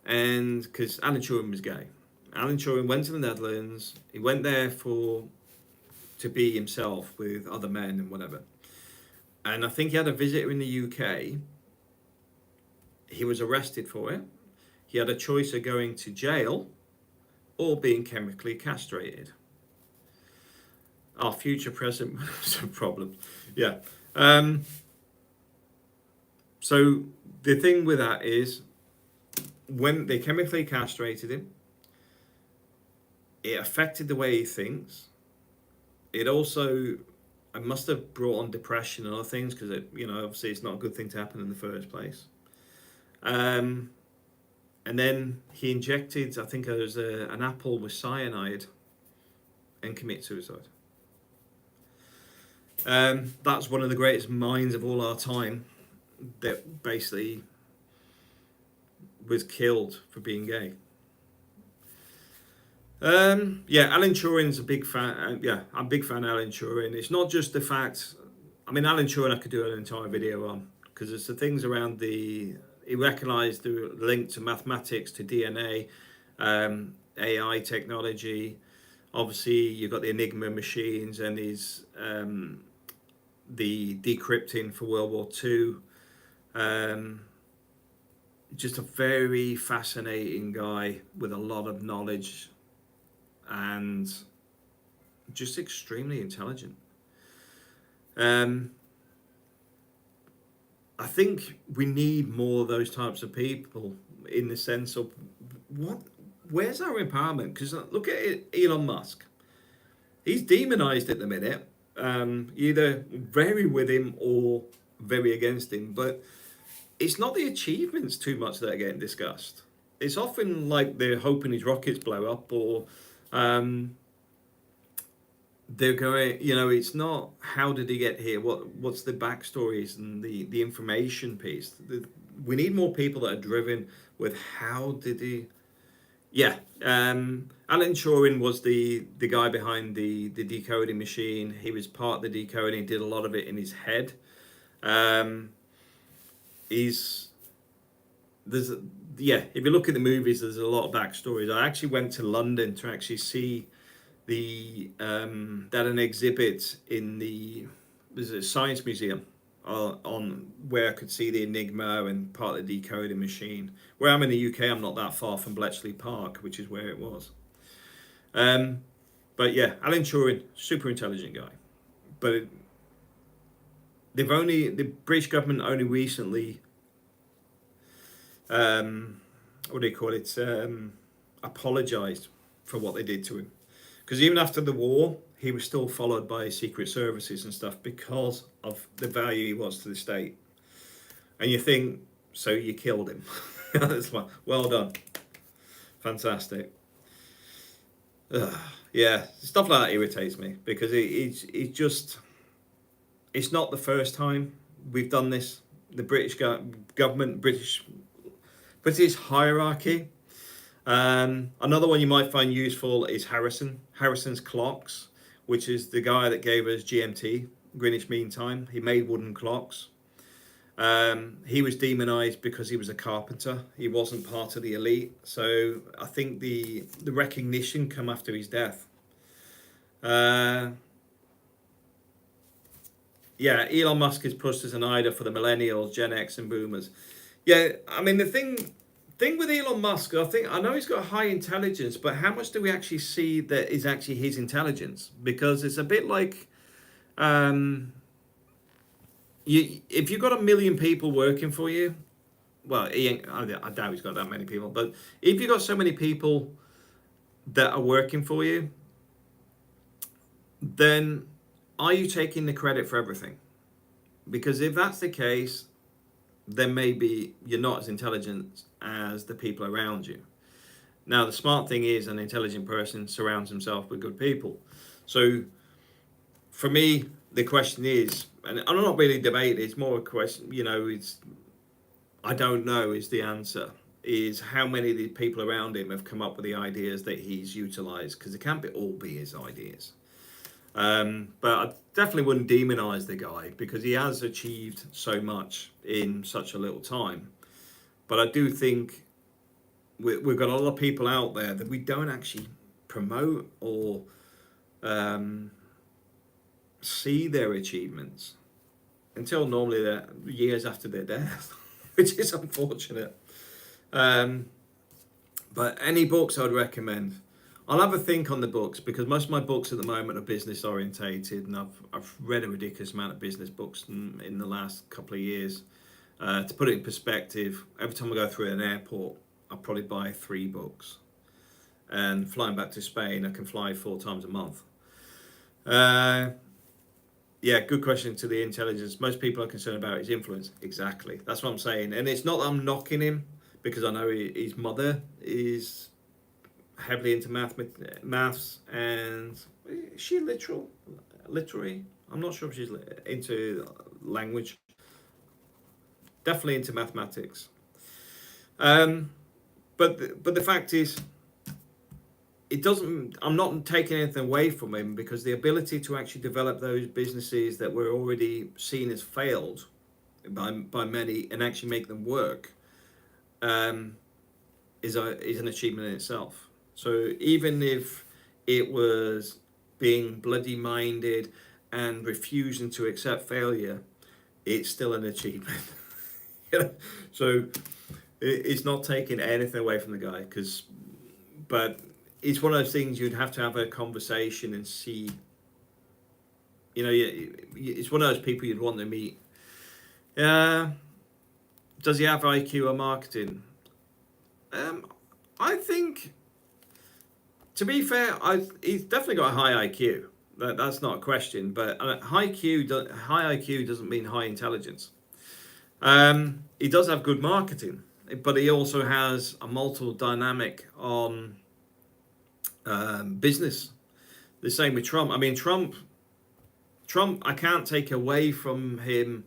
and because Alan Turing was gay. Alan Turing went to the Netherlands. He went there to be himself with other men and whatever. And I think he had a visitor in the UK. He was arrested for it. He had a choice of going to jail or being chemically castrated. Our future president was a problem. Yeah. So the thing with that is, when they chemically castrated him, it affected the way he thinks. It also, I must have brought on depression and other things, because obviously it's not a good thing to happen in the first place. And then he injected, I think it was an apple with cyanide, and commit suicide. That's one of the greatest minds of all our time that basically was killed for being gay. Alan Turing's a big fan. I'm a big fan of Alan Turing. It's not just the fact, Alan Turing I could do an entire video on, because it's the things around he recognised the link to mathematics, to DNA, AI technology. Obviously, you've got the Enigma machines and the decrypting for World War II. Just a very fascinating guy with a lot of knowledge and just extremely intelligent. I think we need more of those types of people, in the sense of where's our empowerment? Because look at Elon Musk. He's demonized at the minute, either very with him or very against him. But it's not the achievements too much that are getting discussed. It's often like they're hoping his rockets blow up, or they're going, it's not how did he get here, what's the backstories and the information piece. We need more people that are driven with how did he, Yeah, Alan Turing was the guy behind the decoding machine. He was part of the decoding. He did a lot of it in his head. Um, he's there's yeah. If you look at the movies, there's a lot of backstories. I actually went to London to actually see the that an exhibit in there's a science museum on where I could see the Enigma and part of the decoding machine. Where I'm in the UK, I'm not that far from Bletchley Park, which is where it was. Um, but yeah, Alan Turing, super intelligent guy. But the British government only recently, what do you call it, apologised for what they did to him. Because even after the war, he was still followed by secret services and stuff because of the value he was to the state. And you think, so you killed him. It's like, well done. Fantastic. Ugh, yeah, stuff like that irritates me because it's just, it's not the first time we've done this. The government, British hierarchy. Another one you might find useful is Harrison's clocks, which is the guy that gave us GMT, Greenwich Mean Time. He made wooden clocks. He was demonized because he was a carpenter. He wasn't part of the elite. So I think the recognition come after his death. Yeah, Elon Musk is pushed as an idol for the millennials, Gen X, and boomers. Yeah, I mean the thing with Elon Musk, I know he's got high intelligence, but how much do we actually see that is actually his intelligence? Because it's a bit like, if you've got 1 million people working for you, well, I doubt he's got that many people, but if you've got so many people that are working for you, then are you taking the credit for everything? Because if that's the case, then maybe you're not as intelligent as the people around you. Now, the smart thing is an intelligent person surrounds himself with good people. So for me, the question is, and I'm not really debating, it's more a question, I don't know is the answer, is how many of the people around him have come up with the ideas that he's utilised, because it can't all be his ideas. But I definitely wouldn't demonize the guy because he has achieved so much in such a little time. But I do think we've got a lot of people out there that we don't actually promote or see their achievements until normally they're years after their death, which is unfortunate. But any books I'd recommend. I'll have a think on the books because most of my books at the moment are business orientated, and I've read a ridiculous amount of business books in the last couple of years. To put it in perspective, every time I go through an airport, I probably buy 3 books. And flying back to Spain, I can fly 4 times a month. Yeah, good question to the intelligence. Most people are concerned about his influence. Exactly, that's what I'm saying. And it's not that I'm knocking him because I know his mother is heavily into maths, and is she literary? I'm not sure if she's into language. Definitely into mathematics. But the fact is, it doesn't. I'm not taking anything away from him because the ability to actually develop those businesses that were already seen as failed by many and actually make them work is an achievement in itself. So even if it was being bloody minded and refusing to accept failure, it's still an achievement. So it's not taking anything away from the guy, but it's one of those things you'd have to have a conversation and see. It's one of those people you'd want to meet. Does he have IQ or marketing? I think, to be fair, he's definitely got a high IQ. That's not a question. But high IQ doesn't mean high intelligence. He does have good marketing, but he also has a multiple dynamic on business. The same with Trump. I mean, Trump, I can't take away from him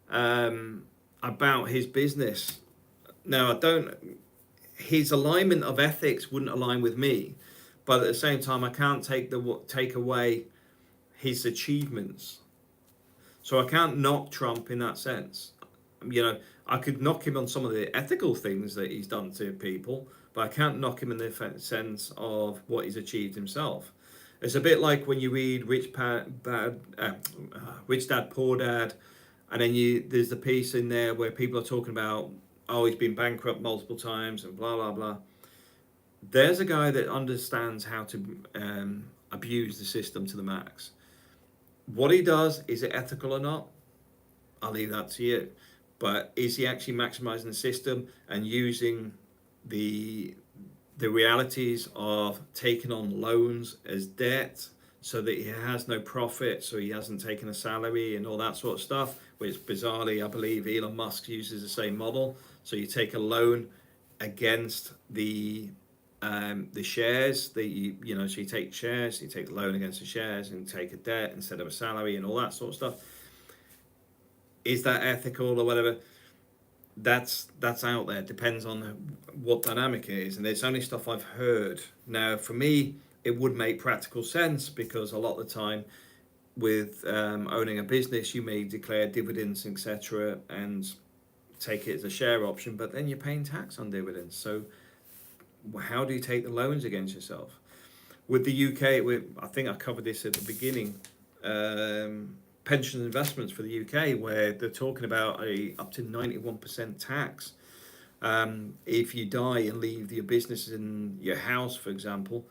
about his business. Now, I don't. his alignment of ethics wouldn't align with me, but at the same time, I can't take away his achievements. So I can't knock Trump in that sense. You know, I could knock him on some of the ethical things that he's done to people, but I can't knock him in the sense of what he's achieved himself. It's a bit like when you read Rich Dad Poor Dad, and then there's the piece in there where people are talking about, oh, he's been bankrupt multiple times and blah blah blah. There's a guy that understands how to abuse the system to the max. What he does, is it ethical or not? I'll leave that to you. But is he actually maximizing the system and using the realities of taking on loans as debt so that he has no profit, so he hasn't taken a salary and all that sort of stuff, which bizarrely, I believe Elon Musk uses the same model. So you take a loan against the shares that so you take shares, you take the loan against the shares and take a debt instead of a salary and all that sort of stuff. Is that ethical or whatever? That's out there. Depends on what dynamic it is, and it's only stuff I've heard. Now, for me, it would make practical sense because a lot of the time, with owning a business, you may declare dividends, etc., and take it as a share option, but then you're paying tax on dividends. So, how do you take the loans against yourself? With the UK, I think I covered this at the beginning. Pension investments for the UK, where they're talking about up to 91% tax. If you die and leave your business in your house, for example,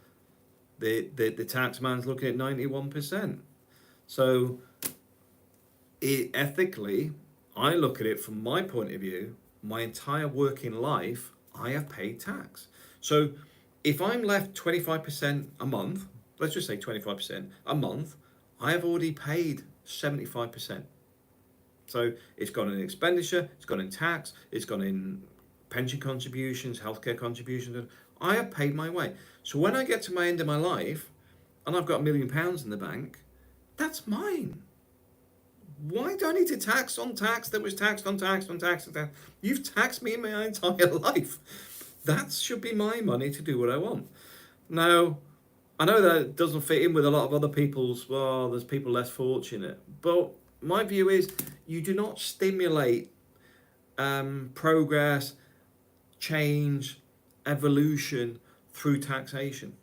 the tax man's looking at 91%. So ethically, I look at it from my point of view, my entire working life, I have paid tax. So if I'm left 25% a month, let's just say 25% a month, I have already paid 75%. So it's gone in expenditure, it's gone in tax, it's gone in pension contributions, healthcare contributions. I have paid my way. So when I get to my end of my life and I've got £1 million in the bank, that's mine. Why do I need to tax on tax that was taxed on tax on tax on tax? You've taxed me my entire life. That should be my money to do what I want. Now, I know that doesn't fit in with a lot of other people's, well, there's people less fortunate. But my view is you do not stimulate progress, change, evolution through taxation.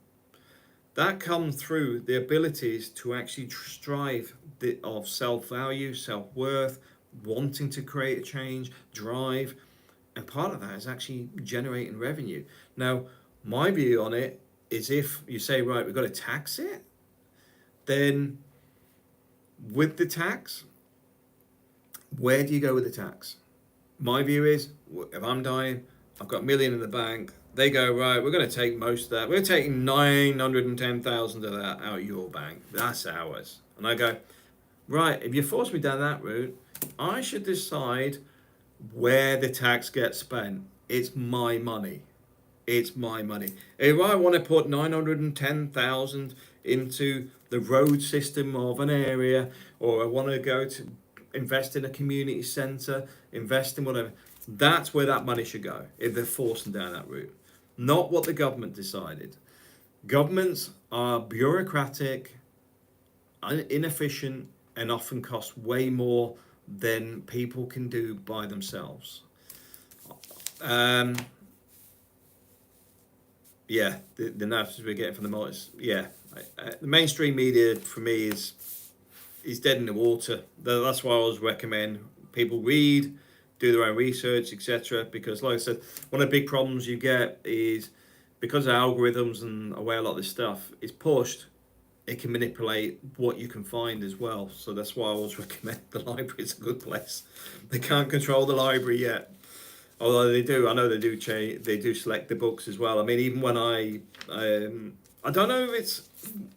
That comes through the abilities to actually strive of self-value, self-worth, wanting to create a change, drive. And part of that is actually generating revenue. Now, my view on it is if you say, right, we've got to tax it, then with the tax, where do you go with the tax? My view is, if I'm dying, I've got £1 million in the bank, they go, right, we're going to take most of that. We're taking 910,000 of that out of your bank. That's ours. And I go, right, if you force me down that route, I should decide where the tax gets spent. It's my money. It's my money. If I want to put 910,000 into the road system of an area, or I want to go to invest in a community centre, invest in whatever, that's where that money should go if they're forcing down that route. Not what the government decided. Governments are bureaucratic, inefficient, and often cost way more than people can do by themselves. Yeah, the narratives we're getting from the multis. Yeah, the mainstream media for me is dead in the water. That's why I always recommend people read, do their own research, etc. Because, like I said, one of the big problems you get is because of algorithms and the way a lot of this stuff is pushed, it can manipulate what you can find as well. So that's why I always recommend the library is a good place. They can't control the library yet. Although they do, I know they do they do select the books as well. I mean, even when I don't know if it's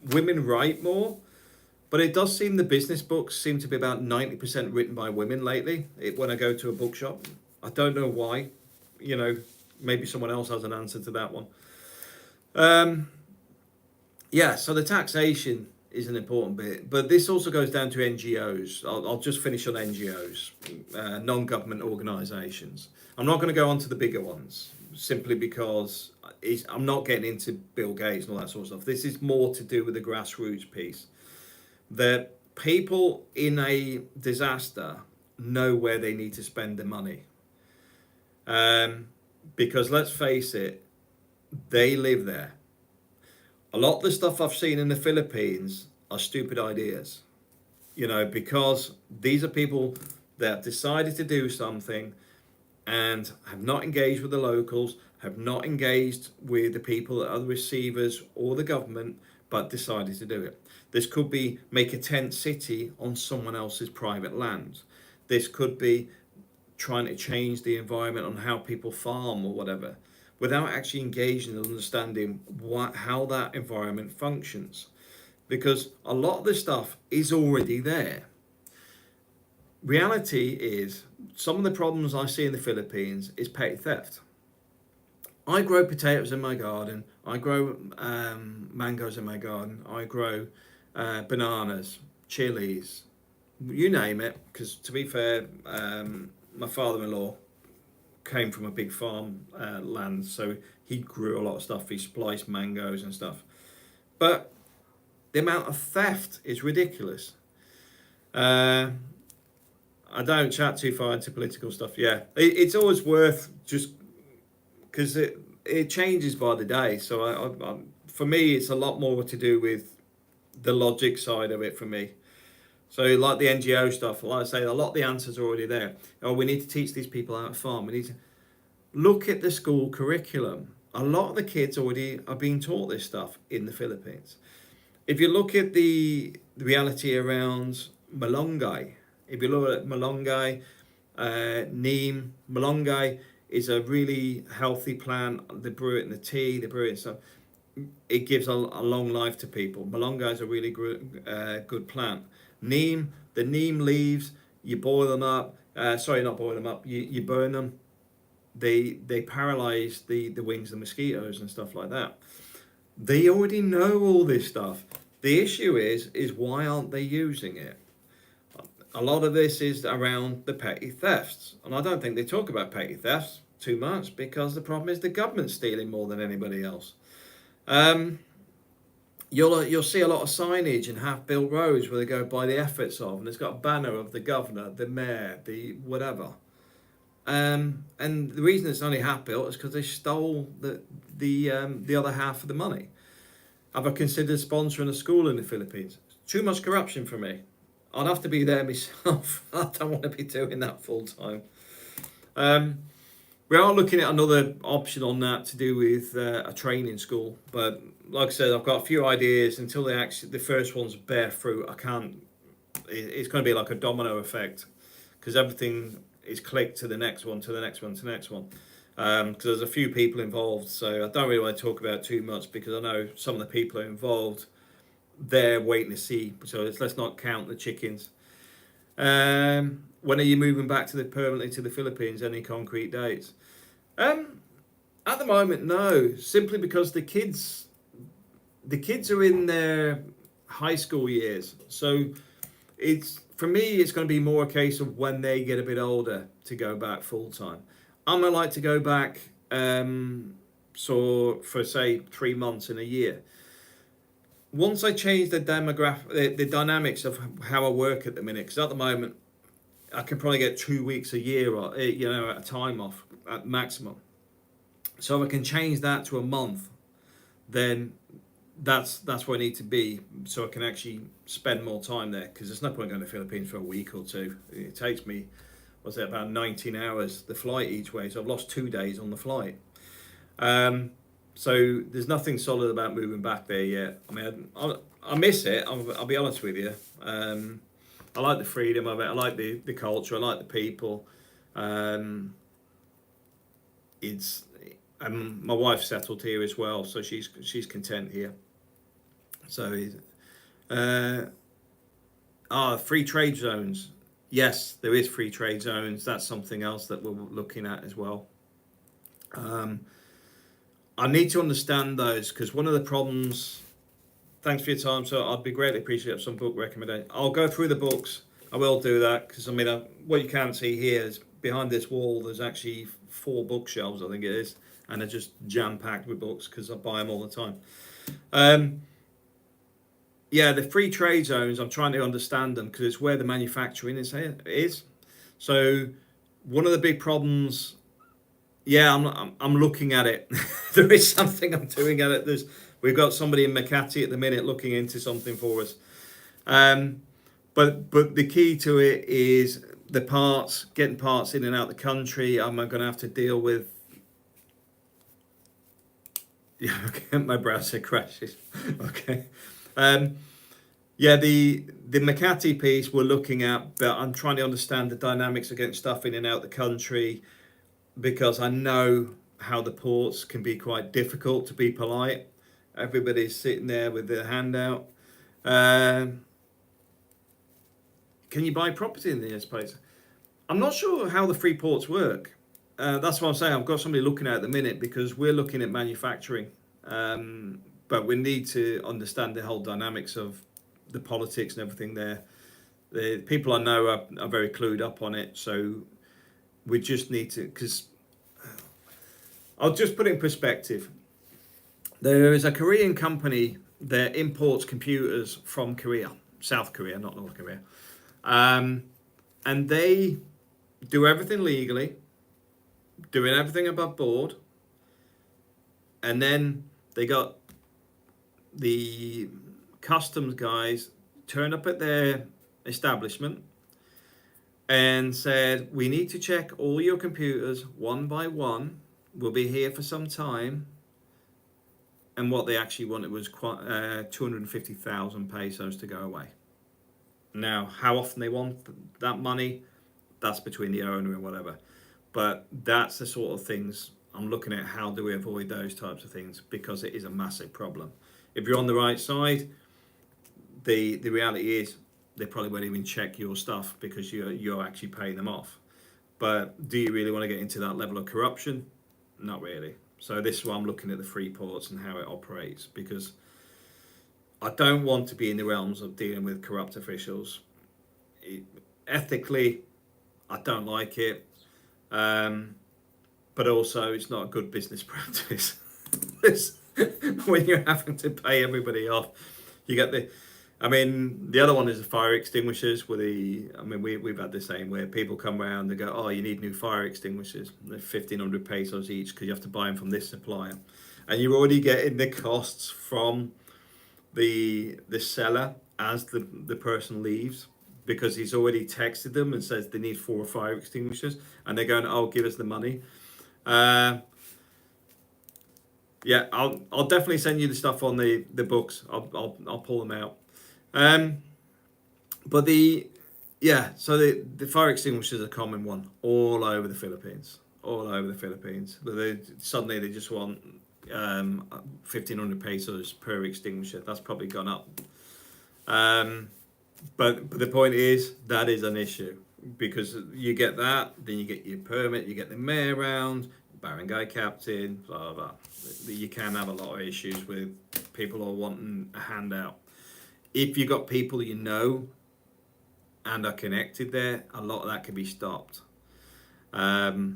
women write more, but it does seem the business books seem to be about 90% written by women lately. When I go to a bookshop, I don't know why. You know, maybe someone else has an answer to that one. Yeah, so the taxation is an important bit, but this also goes down to NGOs. I'll just finish on NGOs, non-government organisations. I'm not going to go on to the bigger ones. simply because I'm not getting into Bill Gates and all that sort of stuff. This is more to do with the grassroots piece. That people in a disaster know where they need to spend their money. Because let's face it, they live there. A lot of the stuff I've seen in the Philippines are stupid ideas. Because these are people that have decided to do something and have not engaged with the locals, have not engaged with the people that are the receivers or the government, but decided to do it. This could be make a tent city on someone else's private land. This could be trying to change the environment on how people farm or whatever, without actually engaging and understanding how that environment functions. Because a lot of this stuff is already there. Reality is, some of the problems I see in the Philippines is petty theft. I grow potatoes in my garden. I grow mangoes in my garden. I grow bananas, chilies, you name it. Because to be fair, my father-in-law came from a big farm land, so he grew a lot of stuff. He spliced mangoes and stuff. But the amount of theft is ridiculous. I don't chat too far into political stuff. Yeah, it's always worth, just because it changes by the day. So for me, it's a lot more to do with the logic side of it for me. So like the NGO stuff, like I say, a lot of the answers are already there. We need to teach these people how to farm. We need to look at the school curriculum. A lot of the kids already are being taught this stuff in the Philippines. If you look at the reality around malunggay, if you look at malunggay, neem, malunggay is a really healthy plant. They brew it in the tea, they brew it in stuff. It gives a long life to people. Malunggay is a really good plant. Neem, the neem leaves, you boil them up. Sorry, not boil them up. You burn them. They paralyze the wings of mosquitoes and stuff like that. They already know all this stuff. The issue is why aren't they using it? A lot of this is around the petty thefts, and I don't think they talk about petty thefts too much because the problem is the government's stealing more than anybody else. You'll see a lot of signage in half-built roads where they go by the efforts of, and it's got a banner of the governor, the mayor, the whatever. And the reason it's only half-built is because they stole the other half of the money. Have I considered sponsoring a school in the Philippines? Too much corruption for me. I'd have to be there myself. I don't want to be doing that full time. We are looking at another option on that to do with a training school, but like I said, I've got a few ideas. Until the first ones bear fruit, I can't. It's going to be like a domino effect because everything is clicked to the next one, to the next one, to the next one. Because there's a few people involved, so I don't really want to talk about it too much because I know some of the people are involved. They're waiting to see, so let's not count the chickens. When are you moving back permanently to the Philippines? Any concrete dates? At the moment, no. Simply because the kids are in their high school years, so for me it's going to be more a case of when they get a bit older to go back full time. I'm gonna like to go back, so for say 3 months in a year. Once I change the the dynamics of how I work at the minute, because at the moment I can probably get 2 weeks a year, or at a time off at maximum. So if I can change that to a month, then that's where I need to be, so I can actually spend more time there. Because there's no point going to the Philippines for a week or two. It takes me, about 19 hours the flight each way. So I've lost 2 days on the flight. So there's nothing solid about moving back there yet. I mean, I miss it. I'll be honest with you. I like the freedom of it. I like the culture. I like the people. My wife's settled here as well, so she's content here. So, free trade zones. Yes, there is free trade zones. That's something else that we're looking at as well. I need to understand those because one of the problems. Thanks for your time. So I'd be greatly appreciative of some book recommendation. I'll go through the books. I will do that because what you can't see here is behind this wall. There's actually 4 bookshelves. I think it is, and they're just jam-packed with books because I buy them all the time. Um, yeah, the free trade zones, I'm trying to understand them because it's where the manufacturing is. So one of the big problems, yeah, I'm looking at it. There is something I'm doing at it. We've got somebody in Makati at the minute looking into something for us. But the key to it is the parts, getting parts in and out the country. I'm going to have to deal with. Yeah, okay, my browser crashes. Okay. Yeah, the Makati piece we're looking at, but I'm trying to understand the dynamics of getting stuff in and out the country because I know how the ports can be quite difficult, to be polite. Everybody's sitting there with their hand out. Can you buy property in this place? I'm not sure how the free ports work. That's what I'm saying. I've got somebody looking at the minute because we're looking at manufacturing. But we need to understand the whole dynamics of the politics and everything there. The people I know are very clued up on it. So we just need to, because I'll just put it in perspective. There is a Korean company that imports computers from Korea, South Korea, not North Korea. And they do everything legally, doing everything above board. And then they got the customs guys turned up at their establishment and said, we need to check all your computers one by one. We'll be here for some time. And what they actually wanted was 250,000 pesos to go away. Now, how often they want that money, that's between the owner and whatever. But that's the sort of things I'm looking at. How do we avoid those types of things? Because it is a massive problem. If you're on the right side, the reality is they probably won't even check your stuff because you're actually paying them off. But do you really want to get into that level of corruption? Not really. So this is why I'm looking at the free ports and how it operates, because I don't want to be in the realms of dealing with corrupt officials. Ethically, I don't like it. But also, it's not a good business practice. When you're having to pay everybody off, you get the other one is the fire extinguishers. We've had the same where people come around and go, oh, you need new fire extinguishers. They're 1,500 pesos each because you have to buy them from this supplier, and you're already getting the costs from the seller as the person leaves, because he's already texted them and says they need 4 fire extinguishers, and they're going, oh, give us the money. Yeah, I'll definitely send you the stuff on the books. I'll pull them out. But so the fire extinguishers are a common one all over the Philippines. But suddenly they just want 1,500 pesos per extinguisher. That's probably gone up. But the point is that is an issue, because you get that, then you get your permit, you get the mayor round, barangay captain, blah, blah, blah. You can have a lot of issues with people who are wanting a handout. If you've got people you know and are connected there, a lot of that can be stopped. The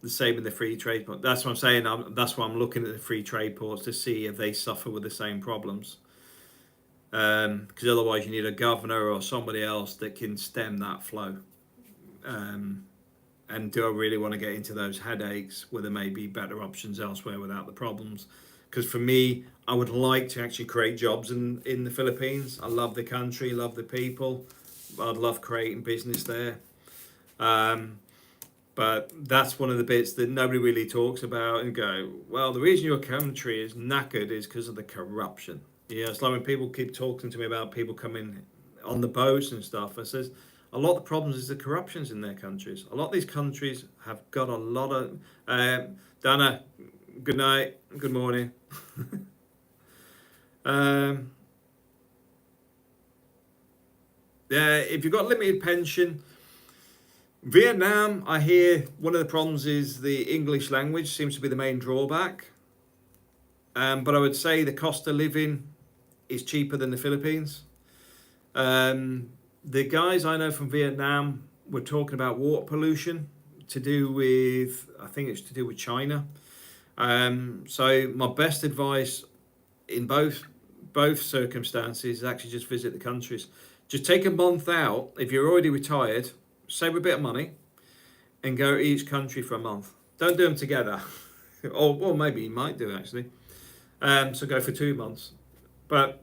same with the free trade port. That's what I'm saying. That's why I'm looking at the free trade ports to see if they suffer with the same problems. Because otherwise you need a governor or somebody else that can stem that flow. And do I really want to get into those headaches where there may be better options elsewhere without the problems? Because for me, I would like to actually create jobs in the Philippines. I love the country, love the people. I'd love creating business there. But that's one of the bits that nobody really talks about and go, well, the reason your country is knackered is because of the corruption. Yeah, it's like when people keep talking to me about people coming on the boats and stuff. I says, a lot of the problems is the corruptions in their countries. A lot of these countries have got a lot of... Dana, good night, good morning. Yeah, if you've got limited pension... Vietnam, I hear one of the problems is the English language seems to be the main drawback. But I would say the cost of living is cheaper than the Philippines. The guys I know from Vietnam were talking about water pollution. to do with, I think it's to do with China. So my best advice in both circumstances is actually just visit the countries. Just take a month out if you're already retired, save a bit of money, and go to each country for a month. Don't do them together, or maybe you might do actually. So go for 2 months. But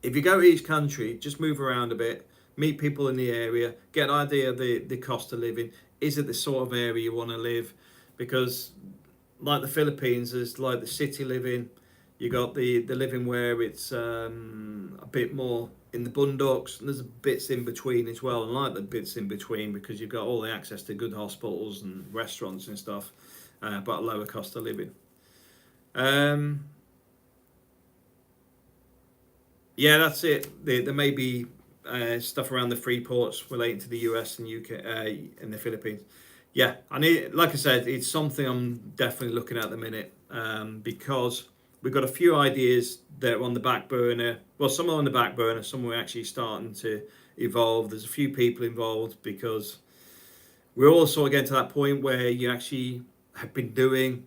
if you go to each country, just move around a bit, meet people in the area, get an idea of the cost of living. Is it the sort of area you want to live? Because like the Philippines, there's like the city living. You got the living where it's a bit more in the boondocks, and there's bits in between as well. And like the bits in between because you've got all the access to good hospitals and restaurants and stuff, but a lower cost of living. Yeah, that's it. There may be stuff around the free ports relating to the US and UK and the Philippines. Yeah, I need, like I said, it's something I'm definitely looking at the minute because we've got a few ideas that are on the back burner. Well, some are on the back burner, some are actually starting to evolve. There's a few people involved because we're all sort of getting to that point where you actually have been doing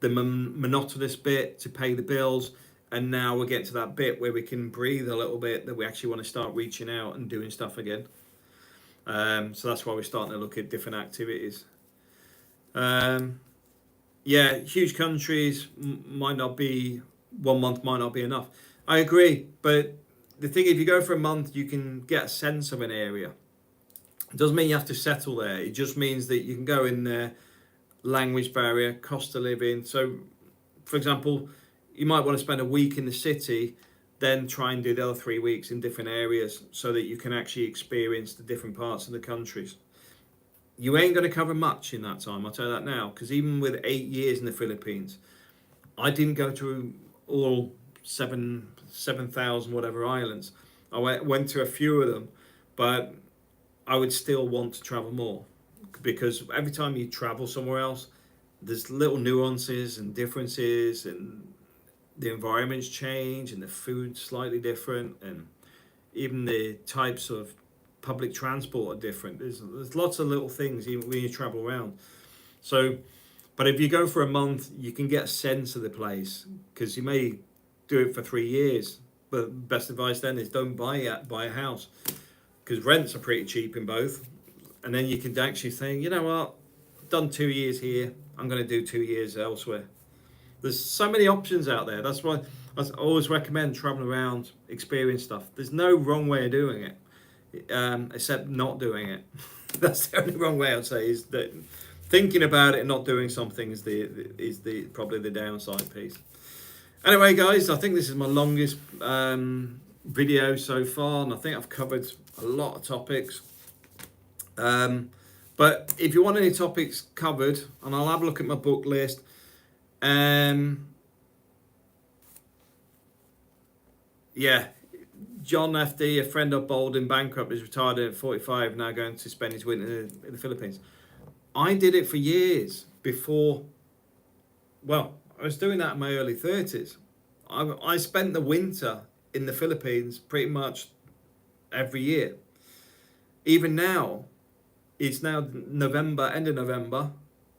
the monotonous bit to pay the bills, and now we're getting to that bit where we can breathe a little bit, that we actually want to start reaching out and doing stuff again. So that's why we're starting to look at different activities. Yeah, huge countries might not be, 1 month might not be enough. I agree, but the thing, if you go for a month, you can get a sense of an area. It doesn't mean you have to settle there. It just means that you can go in there, language barrier, cost of living. So, for example, you might want to spend a week in the city, then try and do the other 3 weeks in different areas so that you can actually experience the different parts of the countries. You ain't going to cover much in that time, I'll tell you that now, because even with 8 years in the Philippines, I didn't go to all 7,000 whatever islands. I went to a few of them, but I would still want to travel more, because every time you travel somewhere else, there's little nuances and differences, and the environments change, and the food's slightly different, and even the types of public transport are different. There's lots of little things even when you travel around. So, but if you go for a month, you can get a sense of the place, because you may do it for 3 years. But best advice then is don't buy a house, because rents are pretty cheap in both. And then you can actually think, you know what, I've done 2 years here, I'm going to do 2 years elsewhere. There's so many options out there. That's why I always recommend traveling around, experience stuff. There's no wrong way of doing it, except not doing it. That's the only wrong way I'd say, is that thinking about it and not doing something is the probably the downside piece. Anyway, guys, I think this is my longest video so far, and I think I've covered a lot of topics. But if you want any topics covered, and I'll have a look at my book list. Yeah, John FD, a friend of Bolden, bankrupt, is retired at 45, now going to spend his winter in the Philippines. I did it for years before. Well, I was doing that in my early 30s. I spent the winter in the Philippines pretty much every year. Even now, it's now November, end of November.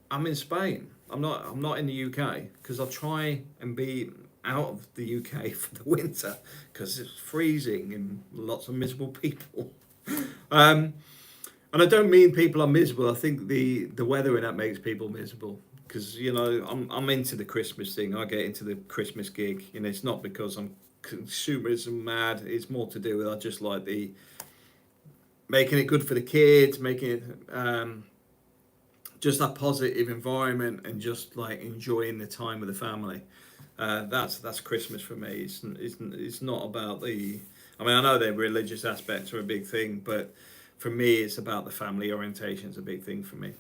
I'm in Spain. I'm not in the UK, because I'll try and be out of the UK for the winter, because it's freezing and lots of miserable people. And I don't mean people are miserable. I think the weather in that makes people miserable, because you know I'm into the Christmas thing. I get into the Christmas gig, and it's not because I'm consumerism mad. It's more to do with I just like the making it good for the kids, making it just that positive environment, and just like enjoying the time with the family. That's Christmas for me. It's not about the. I mean, I know the religious aspects are a big thing, but for me, it's about the family orientation. Is a big thing for me.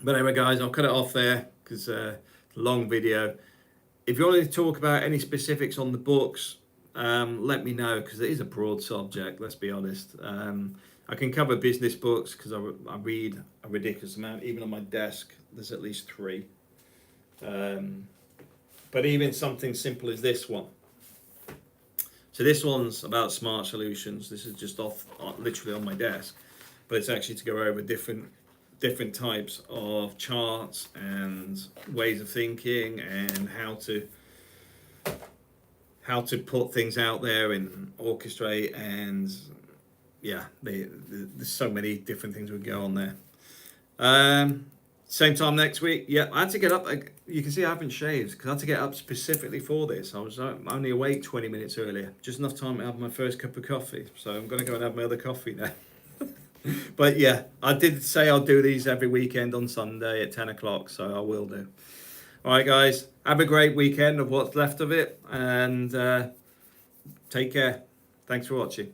But anyway, guys, I'll cut it off there because long video. If you want to talk about any specifics on the books, let me know, because it is a broad subject. Let's be honest. I can cover business books because I read a ridiculous amount. Even on my desk, there's at least 3. But even something simple as this one. So this one's about smart solutions. This is just literally on my desk. but it's actually to go over different types of charts and ways of thinking and how to put things out there and orchestrate, and yeah, there's so many different things we go on there. Same time next week. Yeah, I had to get up. You can see I haven't shaved because I had to get up specifically for this. I was only awake 20 minutes earlier, just enough time to have my first cup of coffee. So I'm going to go and have my other coffee now. But yeah, I did say I'll do these every weekend on Sunday at 10 o'clock, so I will do. All right, guys, have a great weekend of what's left of it, and take care. Thanks for watching.